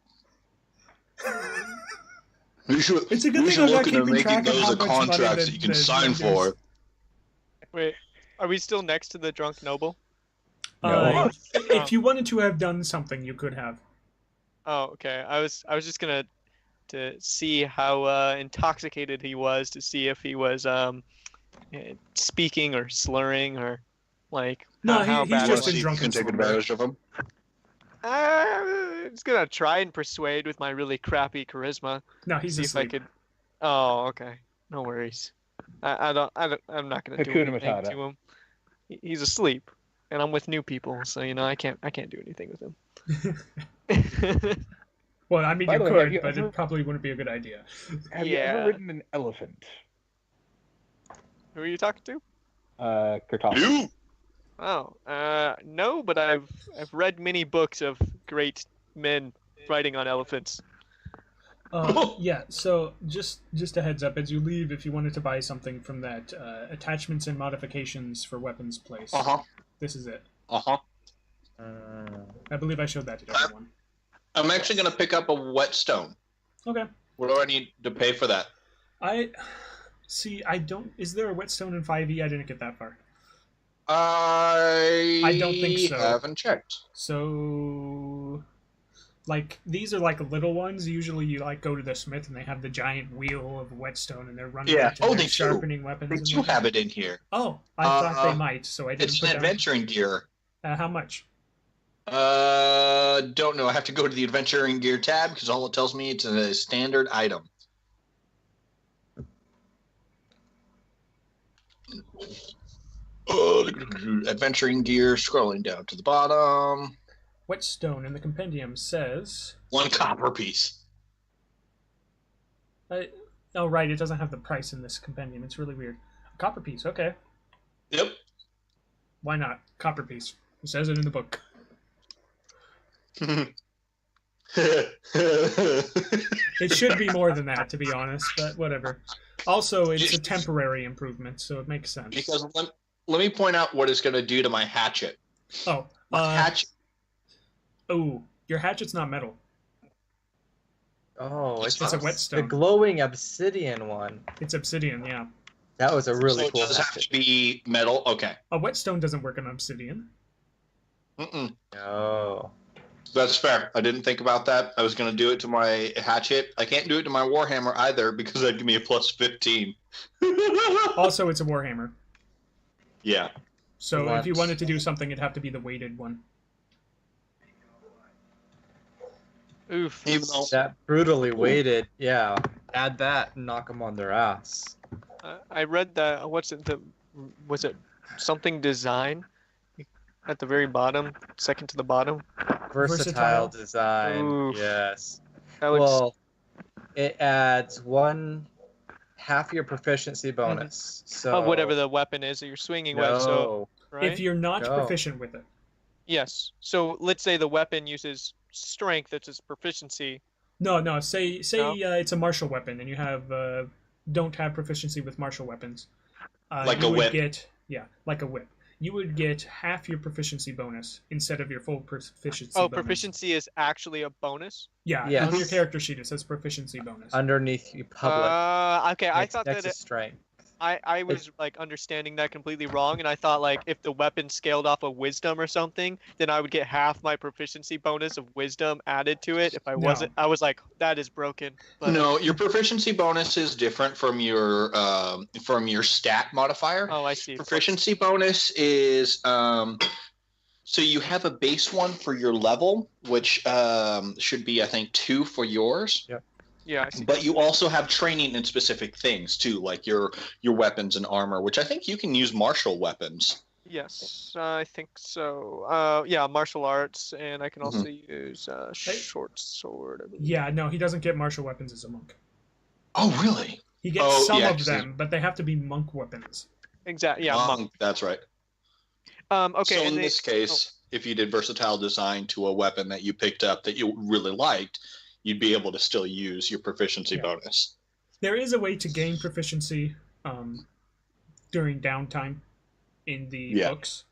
We should, It's a good we thing should I'm not look into keeping making track of those how a much money contracts the- that you can the sign vendors- for. Wait, are we still next to the drunk noble? No. If you wanted to have done something, you could have. Oh, okay. I was just gonna to see how intoxicated he was, to see if he was speaking or slurring or like No, how he's bad just it in You drunken can take slumber. advantage of them. I was gonna try and persuade with my really crappy charisma. No, he's See if I asleep. could. Oh, okay. No worries. I'm not gonna do Hakuna anything Matata. to him. He's asleep, and I'm with new people, so I can't do anything with him. Well, I mean, By you the way, could, have you but ever- it probably wouldn't be a good idea. Have you Yeah. ever ridden an elephant? Who are you talking to? Kartoffel. You? Oh, no, but I've read many books of great men riding on elephants. Yeah, so just a heads up, as you leave, if you wanted to buy something from that attachments and modifications for weapons place, this is it. I believe I showed that to everyone. I'm actually going to pick up a whetstone. Okay. What do I need to pay for that? I don't. Is there a whetstone in 5e? I didn't get that far. I don't think so. haven't checked. So, like, these are like little ones. Usually, you like go to the smith and they have the giant wheel of whetstone and they're running Yeah. around and Oh, they're they do. sharpening weapons. They and do whatnot. have it in here. Oh, I thought they might, so I didn't It's put an down. adventuring gear. How much? Don't know. I have to go to the adventuring gear tab because all it tells me it's a standard item. Adventuring gear, scrolling down to the bottom. Whetstone in the compendium says. 1 copper piece. Oh, right, it doesn't have the price in this compendium. It's really weird. A copper piece, okay. Yep. Why not? Copper piece. It says it in the book. It should be more than that, to be honest, but whatever. Also, it's a temporary improvement, so it makes sense. Because let me point out what it's going to do to my hatchet. Oh, My hatchet. oh, your hatchet's not metal. Oh, It's It's a the whetstone. glowing obsidian one. It's obsidian, yeah. That was a really So it cool does have hatchet. to be metal. Okay. A whetstone doesn't work on obsidian. Mm-mm. Oh. That's fair. I didn't think about that. I was going to do it to my hatchet. I can't do it to my warhammer either because that'd give me a plus 15. Also, it's a warhammer. Yeah. So if you What? wanted to do something, it'd have to be the weighted one. Oof. Even though That brutally weighted. Yeah. Add that and knock them on their ass. I read that. Was it something design at the very bottom, second to the bottom? Versatile design. Oof. Yes. That looks. Well, it adds 1/2 your proficiency bonus. So Of whatever the weapon is that you're swinging with. So No. right. If you're not Go. proficient with it. Yes. So let's say the weapon uses strength. That's its proficiency. No. Say No? it's a martial weapon, and you have don't have proficiency with martial weapons. Like you a would whip. Get, yeah, like a whip. you would get half your proficiency bonus instead of your full proficiency Oh, bonus. proficiency is actually a bonus? Yeah, Yes. on your character sheet it says proficiency bonus. Underneath you, public. Okay, I thought next that to strength. I was like understanding that completely wrong, and I thought like if the weapon scaled off of wisdom or something, then I would get half my proficiency bonus of wisdom added to it. If I wasn't, I was like, that is broken. But, No, your proficiency bonus is different from your stat modifier. Oh, I see. Proficiency bonus is so you have a base one for your level, which should be I think 2 for yours. Yep. Yeah, I see. But you also have training in specific things too, like your weapons and armor, which I think you can use martial weapons. Yes, I think so. Yeah, martial arts, and I can also use short sword. I believe. Yeah, no, he doesn't get martial weapons as a monk. Oh, really? He gets some yeah, of them, but they have to be monk weapons. Exactly. Yeah, monk. That's right. Okay. So and in this case, if you did versatile design to a weapon that you picked up that you really liked, you'd be able to still use your proficiency bonus. There is a way to gain proficiency during downtime in the books,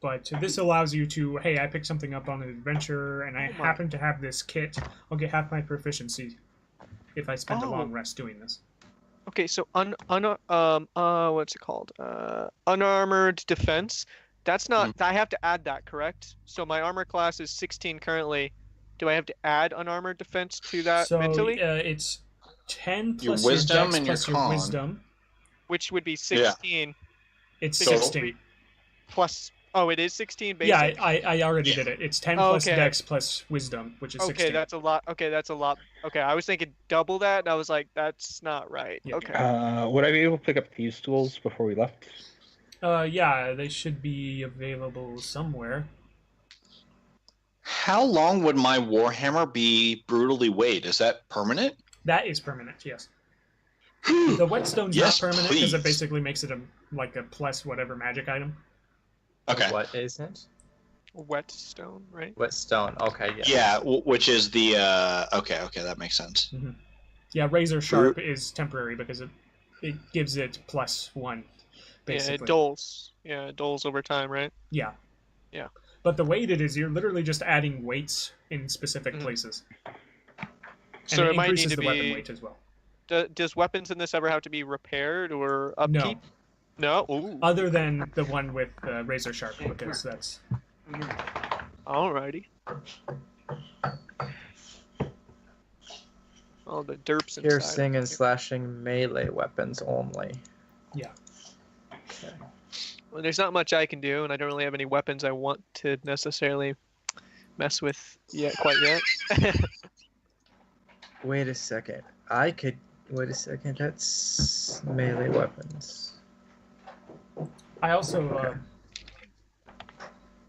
but this allows you to, hey, I picked something up on an adventure, and I happen to have this kit. I'll get half my proficiency if I spend a long rest doing this. Okay, so what's it called? Unarmored defense. That's not. I have to add that, correct? So my armor class is 16 currently. Do I have to add unarmored defense to that mentally? It's 10 plus your wisdom dex and plus your your con. wisdom. Which would be 16. Yeah. It's Total. 16. Plus, it is 16 basic? Yeah, I already did it. It's 10 plus dex plus wisdom, which is 16. Okay, that's a lot. Okay, I was thinking double that, and I was like, that's not right. Yeah. Okay. Would I be able to pick up these tools before we left? Yeah, they should be available somewhere. How long would my Warhammer be brutally weighed? Is that permanent? That is permanent, yes. The whetstone's not permanent because it please. basically makes it like a plus whatever magic item. Okay. What is it? Whetstone, right? Whetstone. Okay, yeah. Yeah, which is the okay, that makes sense. Mm-hmm. Yeah, razor sharp is temporary because it gives it +1, basically. Yeah, it doles. Yeah, it doles over time, right? Yeah. Yeah. But the weighted is you're literally just adding weights in specific places. So and it might need increases to the weapon be. weight as well. Does weapons in this ever have to be repaired or upkeep? No. Ooh. Other than the one with razor sharp, because that's. Alrighty. All the derps inside. Piercing and slashing melee weapons only. Yeah. Okay. Well, there's not much I can do, and I don't really have any weapons I want to necessarily mess with quite yet. Wait a second. Wait a second. That's melee weapons. I also.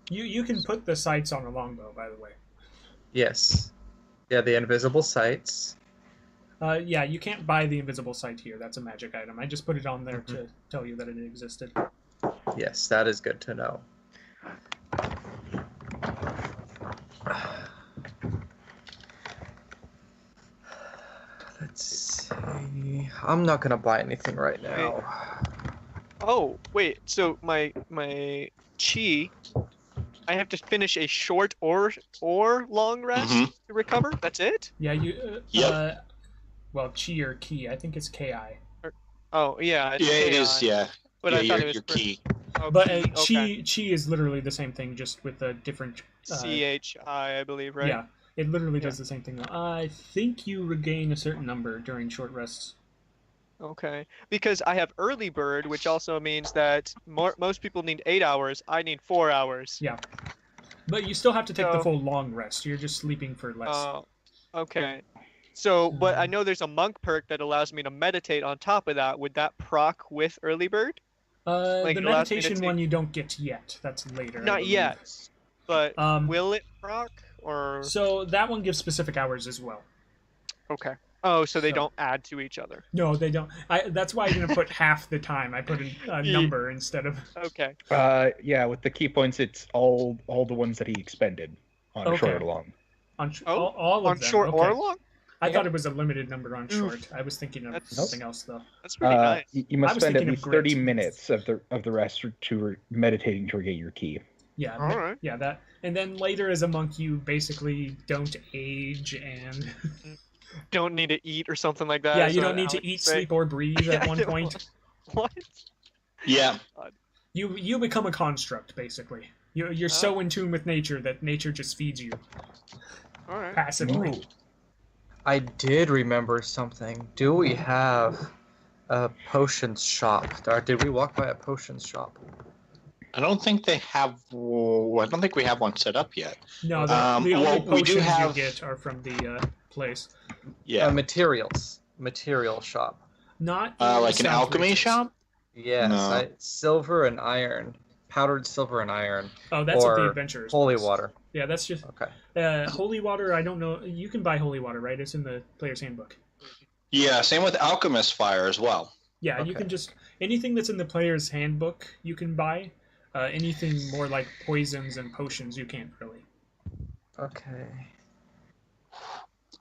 You can put the sights on a longbow, by the way. Yes. Yeah, the invisible sights. Yeah, you can't buy the invisible sight here. That's a magic item. I just put it on there to tell you that it existed. Yes, that is good to know. Let's see. I'm not gonna buy anything right now. Oh, wait. So my chi, I have to finish a short or long rest to recover? That's it? Yeah, well, chi or ki. I think it's ki. Oh, yeah. It's it KI. is. Yeah. But yeah, I thought it was your key. Oh, But okay. chi is literally the same thing, just with a different. CHI, I believe, right? Yeah, it literally does the same thing. I think you regain a certain number during short rests. Okay. Because I have early bird, which also means that most people need 8 hours. I need 4 hours. Yeah, but you still have to take the full long rest. You're just sleeping for less. Oh, okay. So, but I know there's a monk perk that allows me to meditate on top of that. Would that proc with early bird? Like, The it allows me to meditation take- one you don't get yet. That's later. I Not believe. yet. But will it proc or? So that one gives specific hours as well. Okay. Oh, so they don't add to each other. No, they don't. That's why I didn't put half the time. I put a number instead of. Okay. Yeah, with the key points, it's all the ones that he expended on short or long. On all of on them. short okay. or long? I thought it was a limited number on Oof. short. I was thinking of That's- something else though. That's pretty nice. You must I was spend at thinking of least grit. 30 minutes of the rest to meditating to regain your key. Yeah, All right. yeah, that. And then later as a monk, you basically don't age and Don't need to eat or something like that. yeah, is you what don't need to Alex eat, say. sleep, or breathe at Yeah, one I point. What? Yeah. You become a construct basically. You're so in tune with nature that nature just feeds you All right. passively. Ooh. I did remember something. Do we have a potions shop? Or did we walk by a potions shop? I don't think they have. I don't think we have one set up yet. No, the only well, we do potions have- you get are from the place. Yeah. Material shop. Not Like an South alchemy Regions. shop. Yes, No. silver and iron, powdered silver and iron, Oh, that's at the or adventurers. holy place. water. Yeah, that's just Okay. holy water. I don't know. You can buy holy water, right? It's in the player's handbook. Yeah. Same with alchemist fire as well. Yeah, you Okay. can just anything that's in the player's handbook you can buy. Anything more like poisons and potions you can't really. Okay.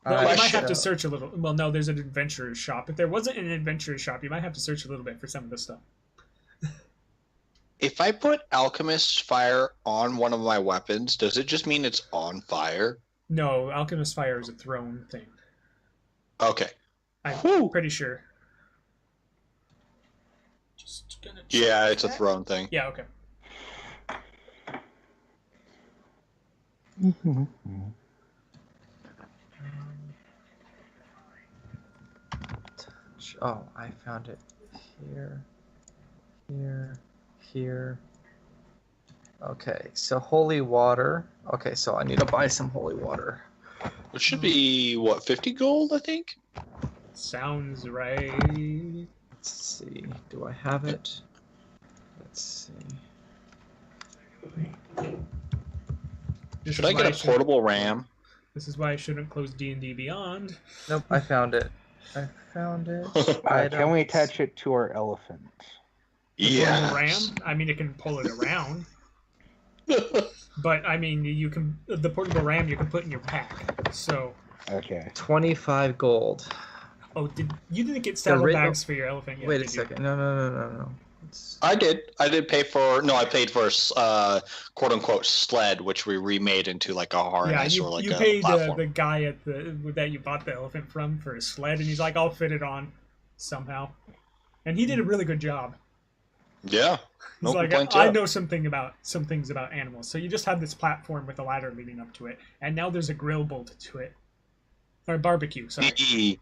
Well, you Alright, might have to so- search a little. Well, no, there's an adventurer's shop. If there wasn't an adventurer's shop, you might have to search a little bit for some of this stuff. If I put alchemist fire on one of my weapons, does it just mean it's on fire? No, alchemist fire is a thrown thing. Okay. I'm Whew. pretty sure. Just gonna check Yeah, it's a that. thrown thing. Yeah. Okay. Oh, I found it here, here. Okay, so holy water. Okay, so I need to buy some holy water. It should be what, 50 gold, I think. Sounds right. Let's see. Do I have it? Let's see. This Should is I why get a shouldn't- portable RAM? This is why I shouldn't close D&D Beyond. Nope, I found it. I found it. Can we Items. attach it to our elephant? Yeah. Portable RAM. I mean, it can pull it around. But I mean, you can the portable RAM you can put in your pack. So, Okay. 25 gold. oh, you didn't get The saddlebags for your elephant yet? Wait a did you? second. No. It's... I did pay for. No, I paid for a quote unquote sled, which we remade into like a Yeah, harness you, or like you a paid platform. the guy at that you bought the elephant from for his sled, and he's like, "I'll fit it on somehow," and he did a really good job. Yeah. No He's like, complaints. I yet. know some things about animals. So you just have this platform with a ladder leading up to it, and now there's a grill bolted to it, or barbecue. Sorry,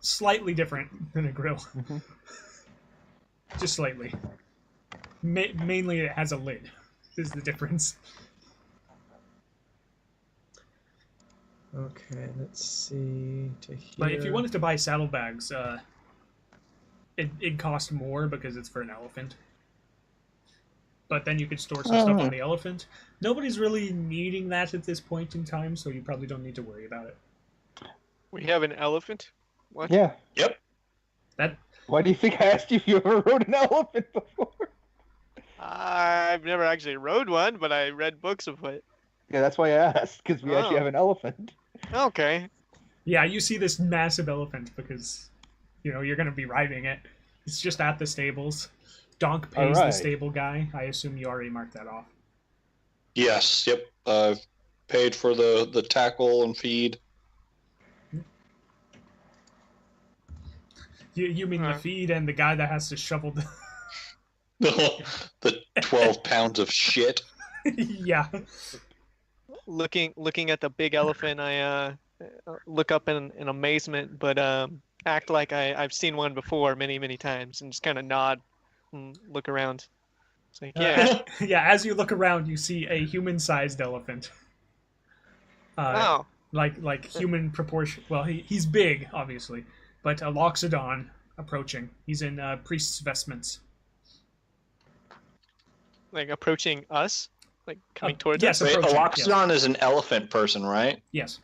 slightly different than a grill, just slightly. Mainly, it has a lid. Is the difference. Okay, let's see. To here. But if you wanted to buy saddlebags, it costs more because it's for an elephant. But then you could store some stuff on the elephant. Nobody's really needing that at this point in time, so you probably don't need to worry about it. We have an elephant. What? Yeah. That Why do you think I asked you if you ever rode an elephant before? I've never actually rode one, but I read books of it. Yeah, that's why I asked, because we actually Oh. have an elephant. Okay. yeah, you see this massive elephant because you're going to be riding it. It's just at the stables. DAHNK pays the Alright. stable guy. I assume you already marked that off. Yes. Yep. I've paid for the tackle and feed. You mean the Alright. feed and the guy that has to shovel the... The 12 pounds of shit. yeah. Looking at the big elephant, I look up in amazement, but act like I've seen one before many times, and just kind of nod and look around. It's like, yeah. Yeah, as you look around, you see a human-sized elephant. Oh. Like human proportion. Well, he's big, obviously, but a loxodon approaching. He's in priest's vestments. Like approaching us, like coming towards yes, us. Wait, approaching, Aloxodon is an elephant person, right? Yes.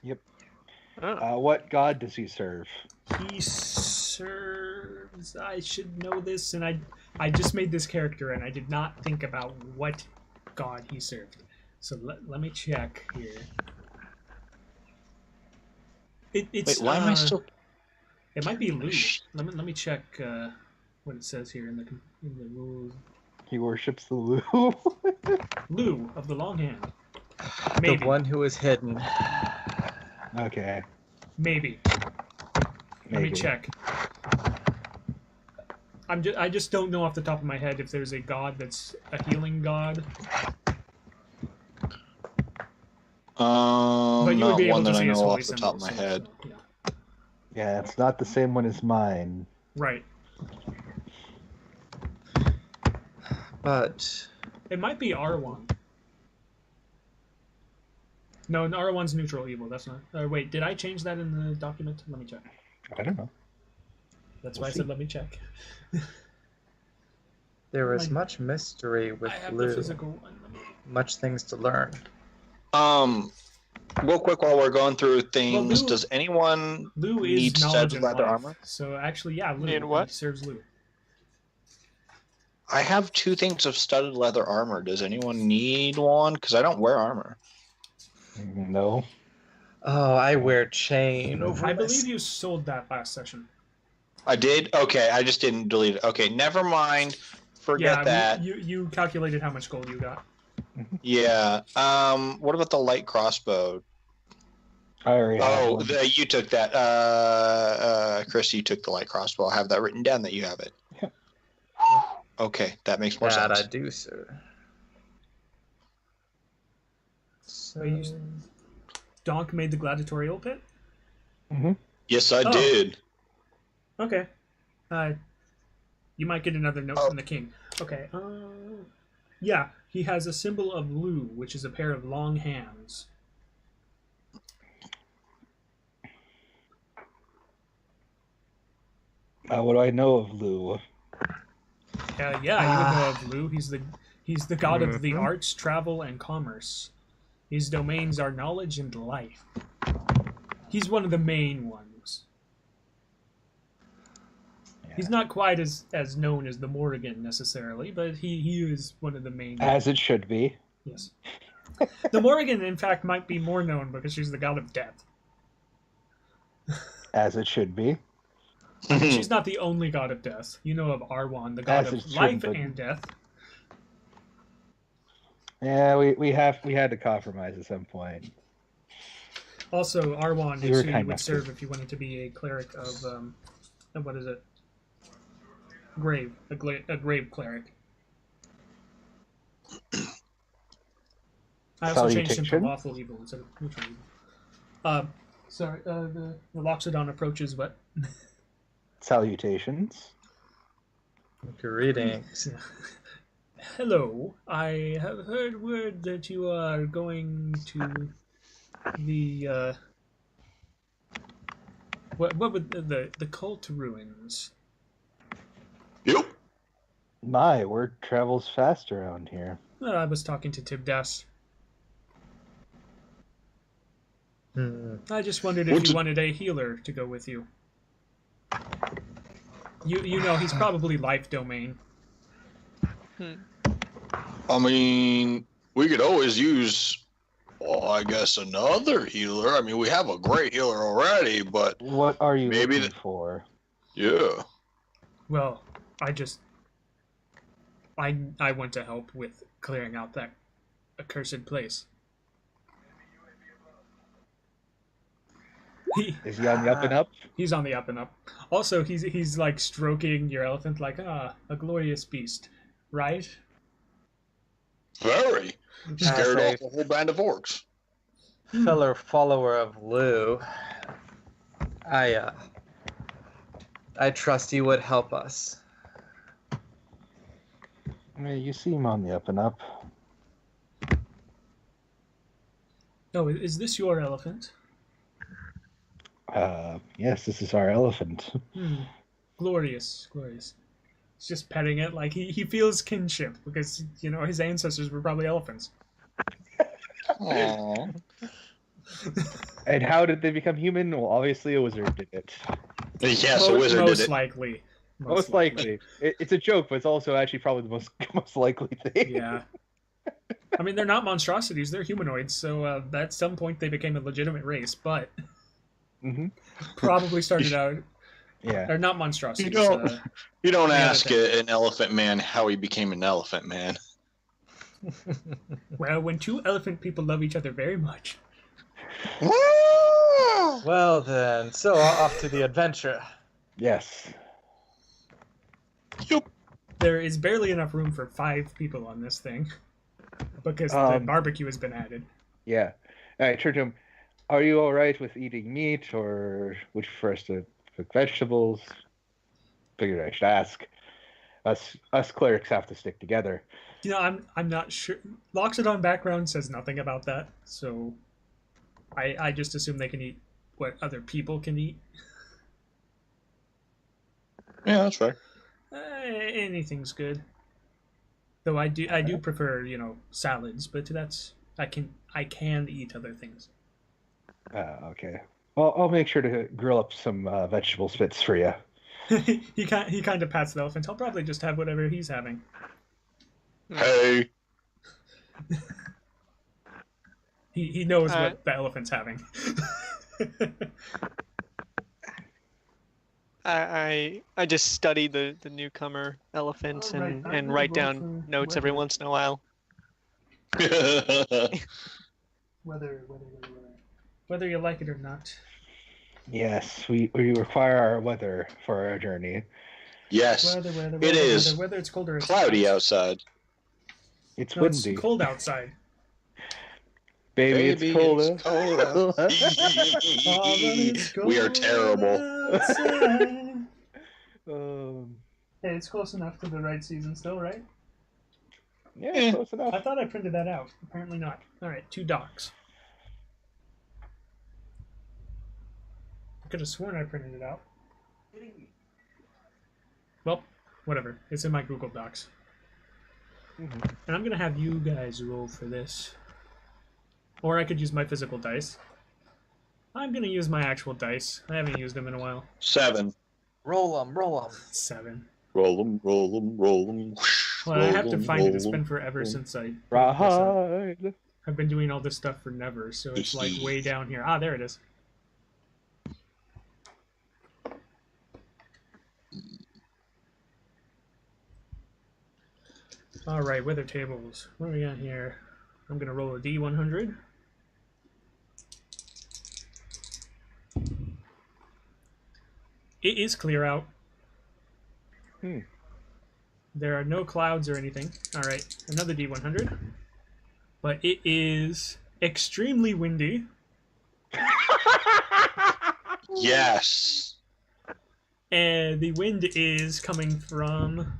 Oh. What god does he serve? He serves. I should know this, and I just made this character, and I did not think about what god he served. So let me check here. It's Wait, why am I still? It might be Lou. Let me check what it says here in the rules. He worships the Lou. Lou of the long hand. Maybe. The one who is hidden. Okay. Maybe. Let me check. I just don't know off the top of my head if there's a god that's a healing god. But you would Not be able one to that I see his know holy off the top of symbols, my so, head. yeah. Yeah, it's not the same one as mine. Right. But It might be R1. No, R1's neutral evil. That's not. Wait, did I change that in the document? Let me check. I don't know. That's We'll why I see. said let me check. there is much mystery with I have the Lou. physical one. Much things to learn. Real quick while we're going through things, Lou- does anyone Lou need is knowledge studded and leather life. armor? So actually, yeah, Lou. In what? He serves Lou. I have 2 things of studded leather armor. Does anyone need one? Because I don't wear armor. No. Oh, I wear chain over I my believe you sold that last session. I did? Okay, I just didn't delete it. Okay, never mind. Forget Yeah, that. you calculated how much gold you got. Yeah. What about the light crossbow? I already have one. You took that. Chris, you took the light crossbow. I have that written down that you have it. Yeah. Okay, that makes more That sense. I do, sir. So, DAHNK made the gladiatorial pit? Yes, I Oh. did. Okay. You might get another note from the king. Okay. Yeah, he has a symbol of Lu, which is a pair of long hands. What do I know of Lou? Yeah, you would know of Lu. He's the god of the arts, travel, and commerce. His domains are knowledge and life. He's one of the main ones. He's not quite as known as the Morrigan necessarily, but he is one of the main. As it should be. Yes. The Morrigan, in fact, might be more known because she's the god of death. As it should be. She's not the only god of death. You know of Arwan, the god As of it should, life but- and death. Yeah, we had to compromise at some point. Also, Arwan We is were who you kind would enough to. serve if you wanted to be a cleric of what is it? Grave, a grave cleric. I also changed him to Salutation. lawful evil instead of neutral evil. Sorry, the Loxodon approaches what? Salutations. greetings. Hello, I have heard word that you are going to the what would the cult ruins? Yep. My, word travels fast around here. I was talking to Tibdas. I just wondered if you wanted a healer to go with you. You know he's probably life domain. I mean, we could always use, well, I guess another healer. I mean, we have a great healer already, but What are you Maybe looking for? yeah. Well, I want to help with clearing out that accursed place. Is he on the up and up? He's on the up and up. Also, he's like stroking your elephant like, a glorious beast, right? Very. Scared As off a whole band of orcs. fellow follower of Lou, I trust you would help us. You seem on the up and up. Oh, is this your elephant? Yes, this is our elephant. Glorious. He's just petting it like he feels kinship because, his ancestors were probably elephants. Aww. And how did they become human? Well, obviously a wizard did it. Yes, a wizard did Most it. likely. Most likely. It's a joke, but it's also actually probably the most likely thing. Yeah. I mean, they're not monstrosities, they're humanoids, so at some point they became a legitimate race, but... Probably started out, Yeah. or not monstrosities. You don't the ask other thing. an elephant man how he became an elephant man. Well, when two elephant people love each other very much. Well then, so off to the adventure. Yes. There is barely enough room for 5 people on this thing because the barbecue has been added. Yeah. I turned to him. Are you all right with eating meat, or would you prefer us to cook vegetables? Figured I should ask. Us clerics have to stick together. You know, I'm not sure. Loxodon background says nothing about that, so I just assume they can eat what other people can eat. Yeah, that's fair. Anything's good. Though I do prefer, salads, but I can eat other things. Okay. Well, I'll make sure to grill up some vegetable spits for you. he kind of pats the elephant. I'll probably just have whatever he's having. Hey. He knows what the elephant's having. I just study the newcomer elephant and write down notes every once in a while. Whether you like it or not. Yes, we require our weather for our journey. Yes, Weather, it is whether it's cold or it's cloudy hot. outside. It's No, windy. it's cold outside. Baby, it's cold. It's cold outside. We are terrible. Hey, it's close enough to the right season still, right? Yeah, close I enough. thought I printed that out. Apparently not. Alright, 2 docs. I could have sworn I printed it out. Well, whatever. It's in my Google Docs. And I'm going to have you guys roll for this. Or I could use my physical dice. I'm going to use my actual dice. I haven't used them in a while. 7. Roll 'em. Roll 'em. 7. Well, Well, I have to find it. It's been forever since I... Ride. I've been doing all this stuff for never, so it's like way down here. Ah, there it is. Alright, weather tables. What do we got here? I'm going to roll a D100. It is clear out. There are no clouds or anything. Alright, another D100. But it is extremely windy. Yes. And the wind is coming from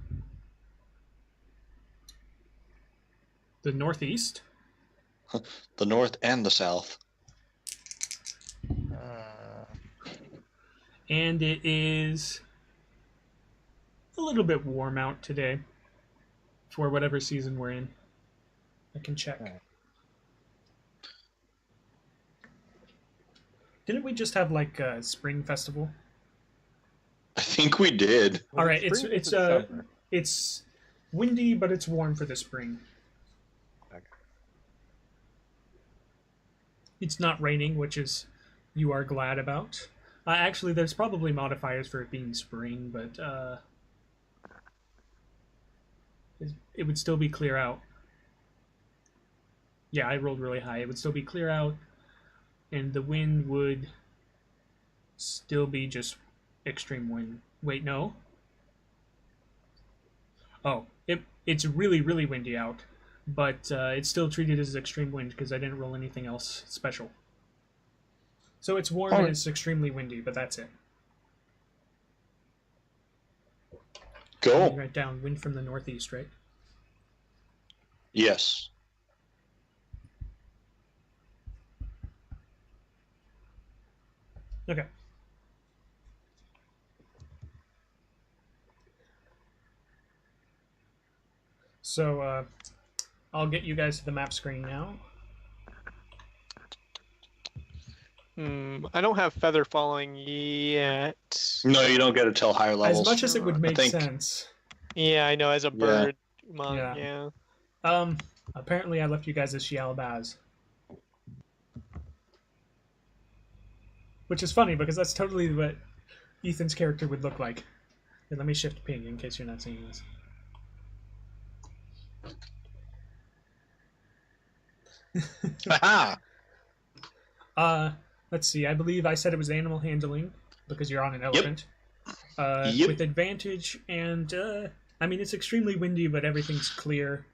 the northeast. The north and the south. And it is a little bit warm out today for whatever season we're in. I can check. Didn't we just have like a spring festival? I think we did. All right, it's windy, but it's warm for the spring. It's not raining, which is you are glad about. Actually, there's probably modifiers for it being spring, but it would still be clear out. Yeah, I rolled really high. It would still be clear out, and the wind would still be just extreme wind. Wait, no. Oh, it's really, really windy out, but it's still treated as extreme wind because I didn't roll anything else special. So it's warm and it's extremely windy, but that's it. Cool. Write down wind from the northeast, right? Yes. Okay. So I'll get you guys to the map screen now. I don't have feather falling yet. No, you don't get to tell higher levels. As much as it would make think- sense. Yeah, I know, as a bird monk, yeah. Apparently I left you guys as Shialbaz. Which is funny because that's totally what Ethan's character would look like. Here, let me shift ping in case you're not seeing this. Haha. Let's see. I believe I said it was animal handling because you're on an elephant. Yep. With advantage, and I mean, it's extremely windy, but everything's clear.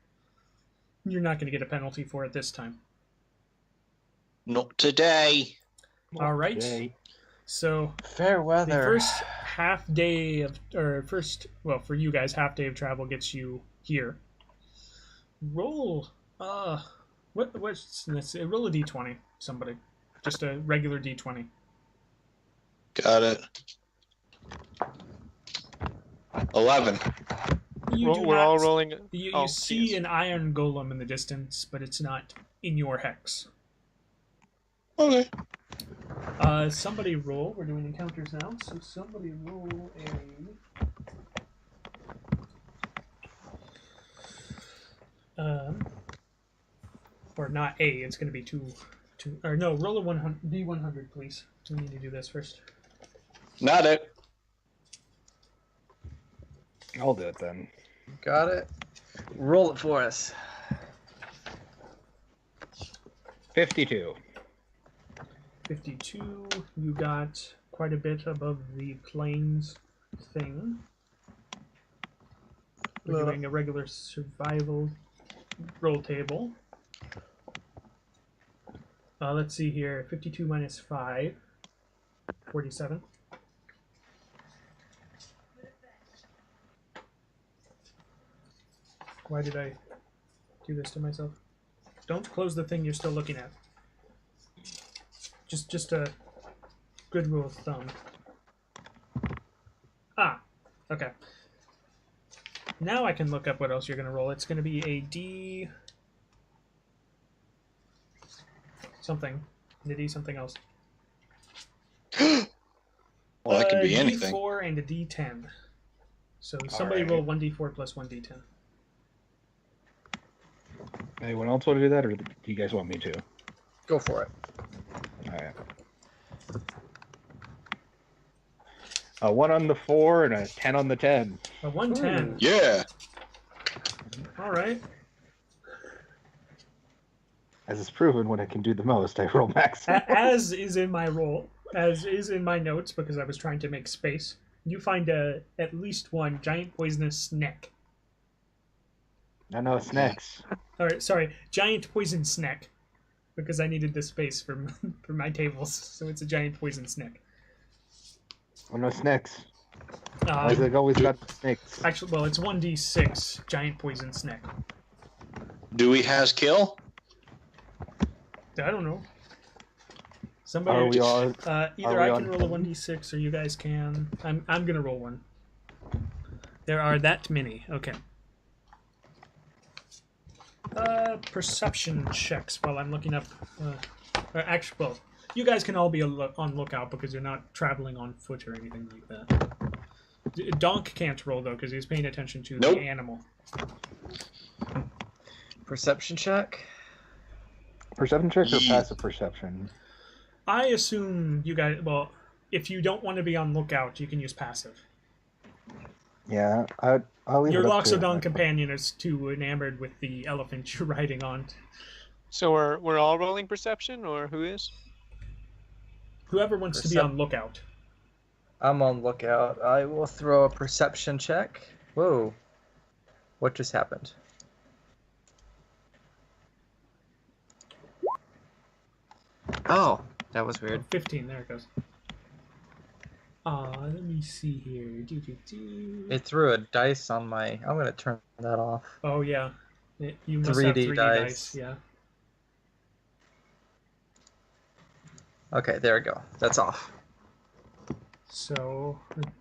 You're not going to get a penalty for it this time. Not today. All right. Okay. So Fair weather. the first half day of, well, for you guys, half day of travel gets you here. Roll, what's this? Roll a d20, somebody. Just a regular d20. Got it. 11. We're all rolling. You see an iron golem in the distance, but it's not in your hex. Okay. Somebody roll. We're doing encounters now, so somebody roll a. Or not a. It's going to be two. Or no, roll a 100 d100, please. We need to do this first. Not it. I'll do it then. Got it. Roll it for us. 52. 52. You got quite a bit above the plains thing. We're doing a regular survival roll table. Let's see here. 52 minus 5. 47. Why did I do this to myself? Don't close the thing you're still looking at. Just a good rule of thumb. Ah, okay. Now I can look up what else you're going to roll. It's going to be a D... something. A D something else. Well, that could be anything. D4 and a D10. So somebody roll 1D4 plus 1D10. Anyone else want to do that, or do you guys want me to? Go for it. All right. A 1 on the 4 and a 10 on the 10. A 110. Yeah. All right. As is proven, when I can do the most, I roll max. As is in my roll, as is in my notes, because I was trying to make space, you find at least one giant poisonous snake. No, snacks. All right, sorry, giant poison snake, because I needed the space for my tables, so it's a giant poison snake. Oh, no snacks. I've always got snakes. Actually, well, it's 1d6 giant poison snake. Do we has kill? I don't know. Somebody. Are we all? Either I can roll a 1d6 or you guys can. I'm gonna roll one. There are that many. Okay. Perception checks while I'm looking up. Actually, well, you guys can all be on lookout because you're not traveling on foot or anything like that. DAHNK can't roll though because he's paying attention to the animal. Perception check. Perception check or passive perception? I assume you guys. Well, if you don't want to be on lookout, you can use passive. Yeah, I'll leave Your it up to Loxodon companion is too enamored with the elephant you're riding on. So we're all rolling perception, or who is? Whoever wants to be on lookout. I'm on lookout. I will throw a perception check. Whoa. What just happened? Oh, that was weird. 15, there it goes. Let me see here. It threw a dice on my... I'm going to turn that off. Oh, yeah. You must have 3D dice. Yeah. Okay, there we go. That's off. So...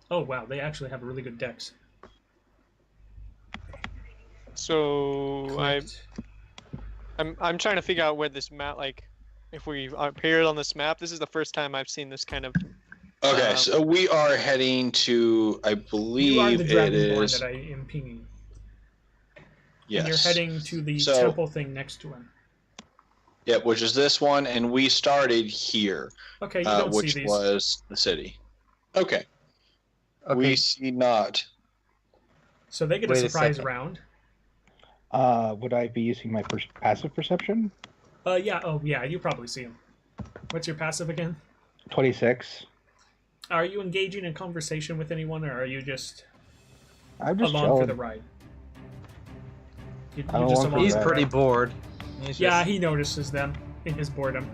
Oh, wow. They actually have a really good dex. So I'm trying to figure out where this map, like, if we appeared on this map. This is the first time I've seen this kind of. Okay, so we are heading to, I believe you are the it Dragonborn is. that I am pinging. Yes. And you're heading to the temple thing next to him. Yep, which is this one, and we started here, Okay, you don't which see these. was the city. Okay. Okay. We see not. So they get a Wait a surprise second. round. Would I be using my passive perception? Yeah. Oh, yeah. You probably see them. What's your passive again? 26. Are you engaging in conversation with anyone, or are you just I'm just along chilling. for the ride? I'm along for the He's ride. pretty bored. Yeah, he notices them in his boredom.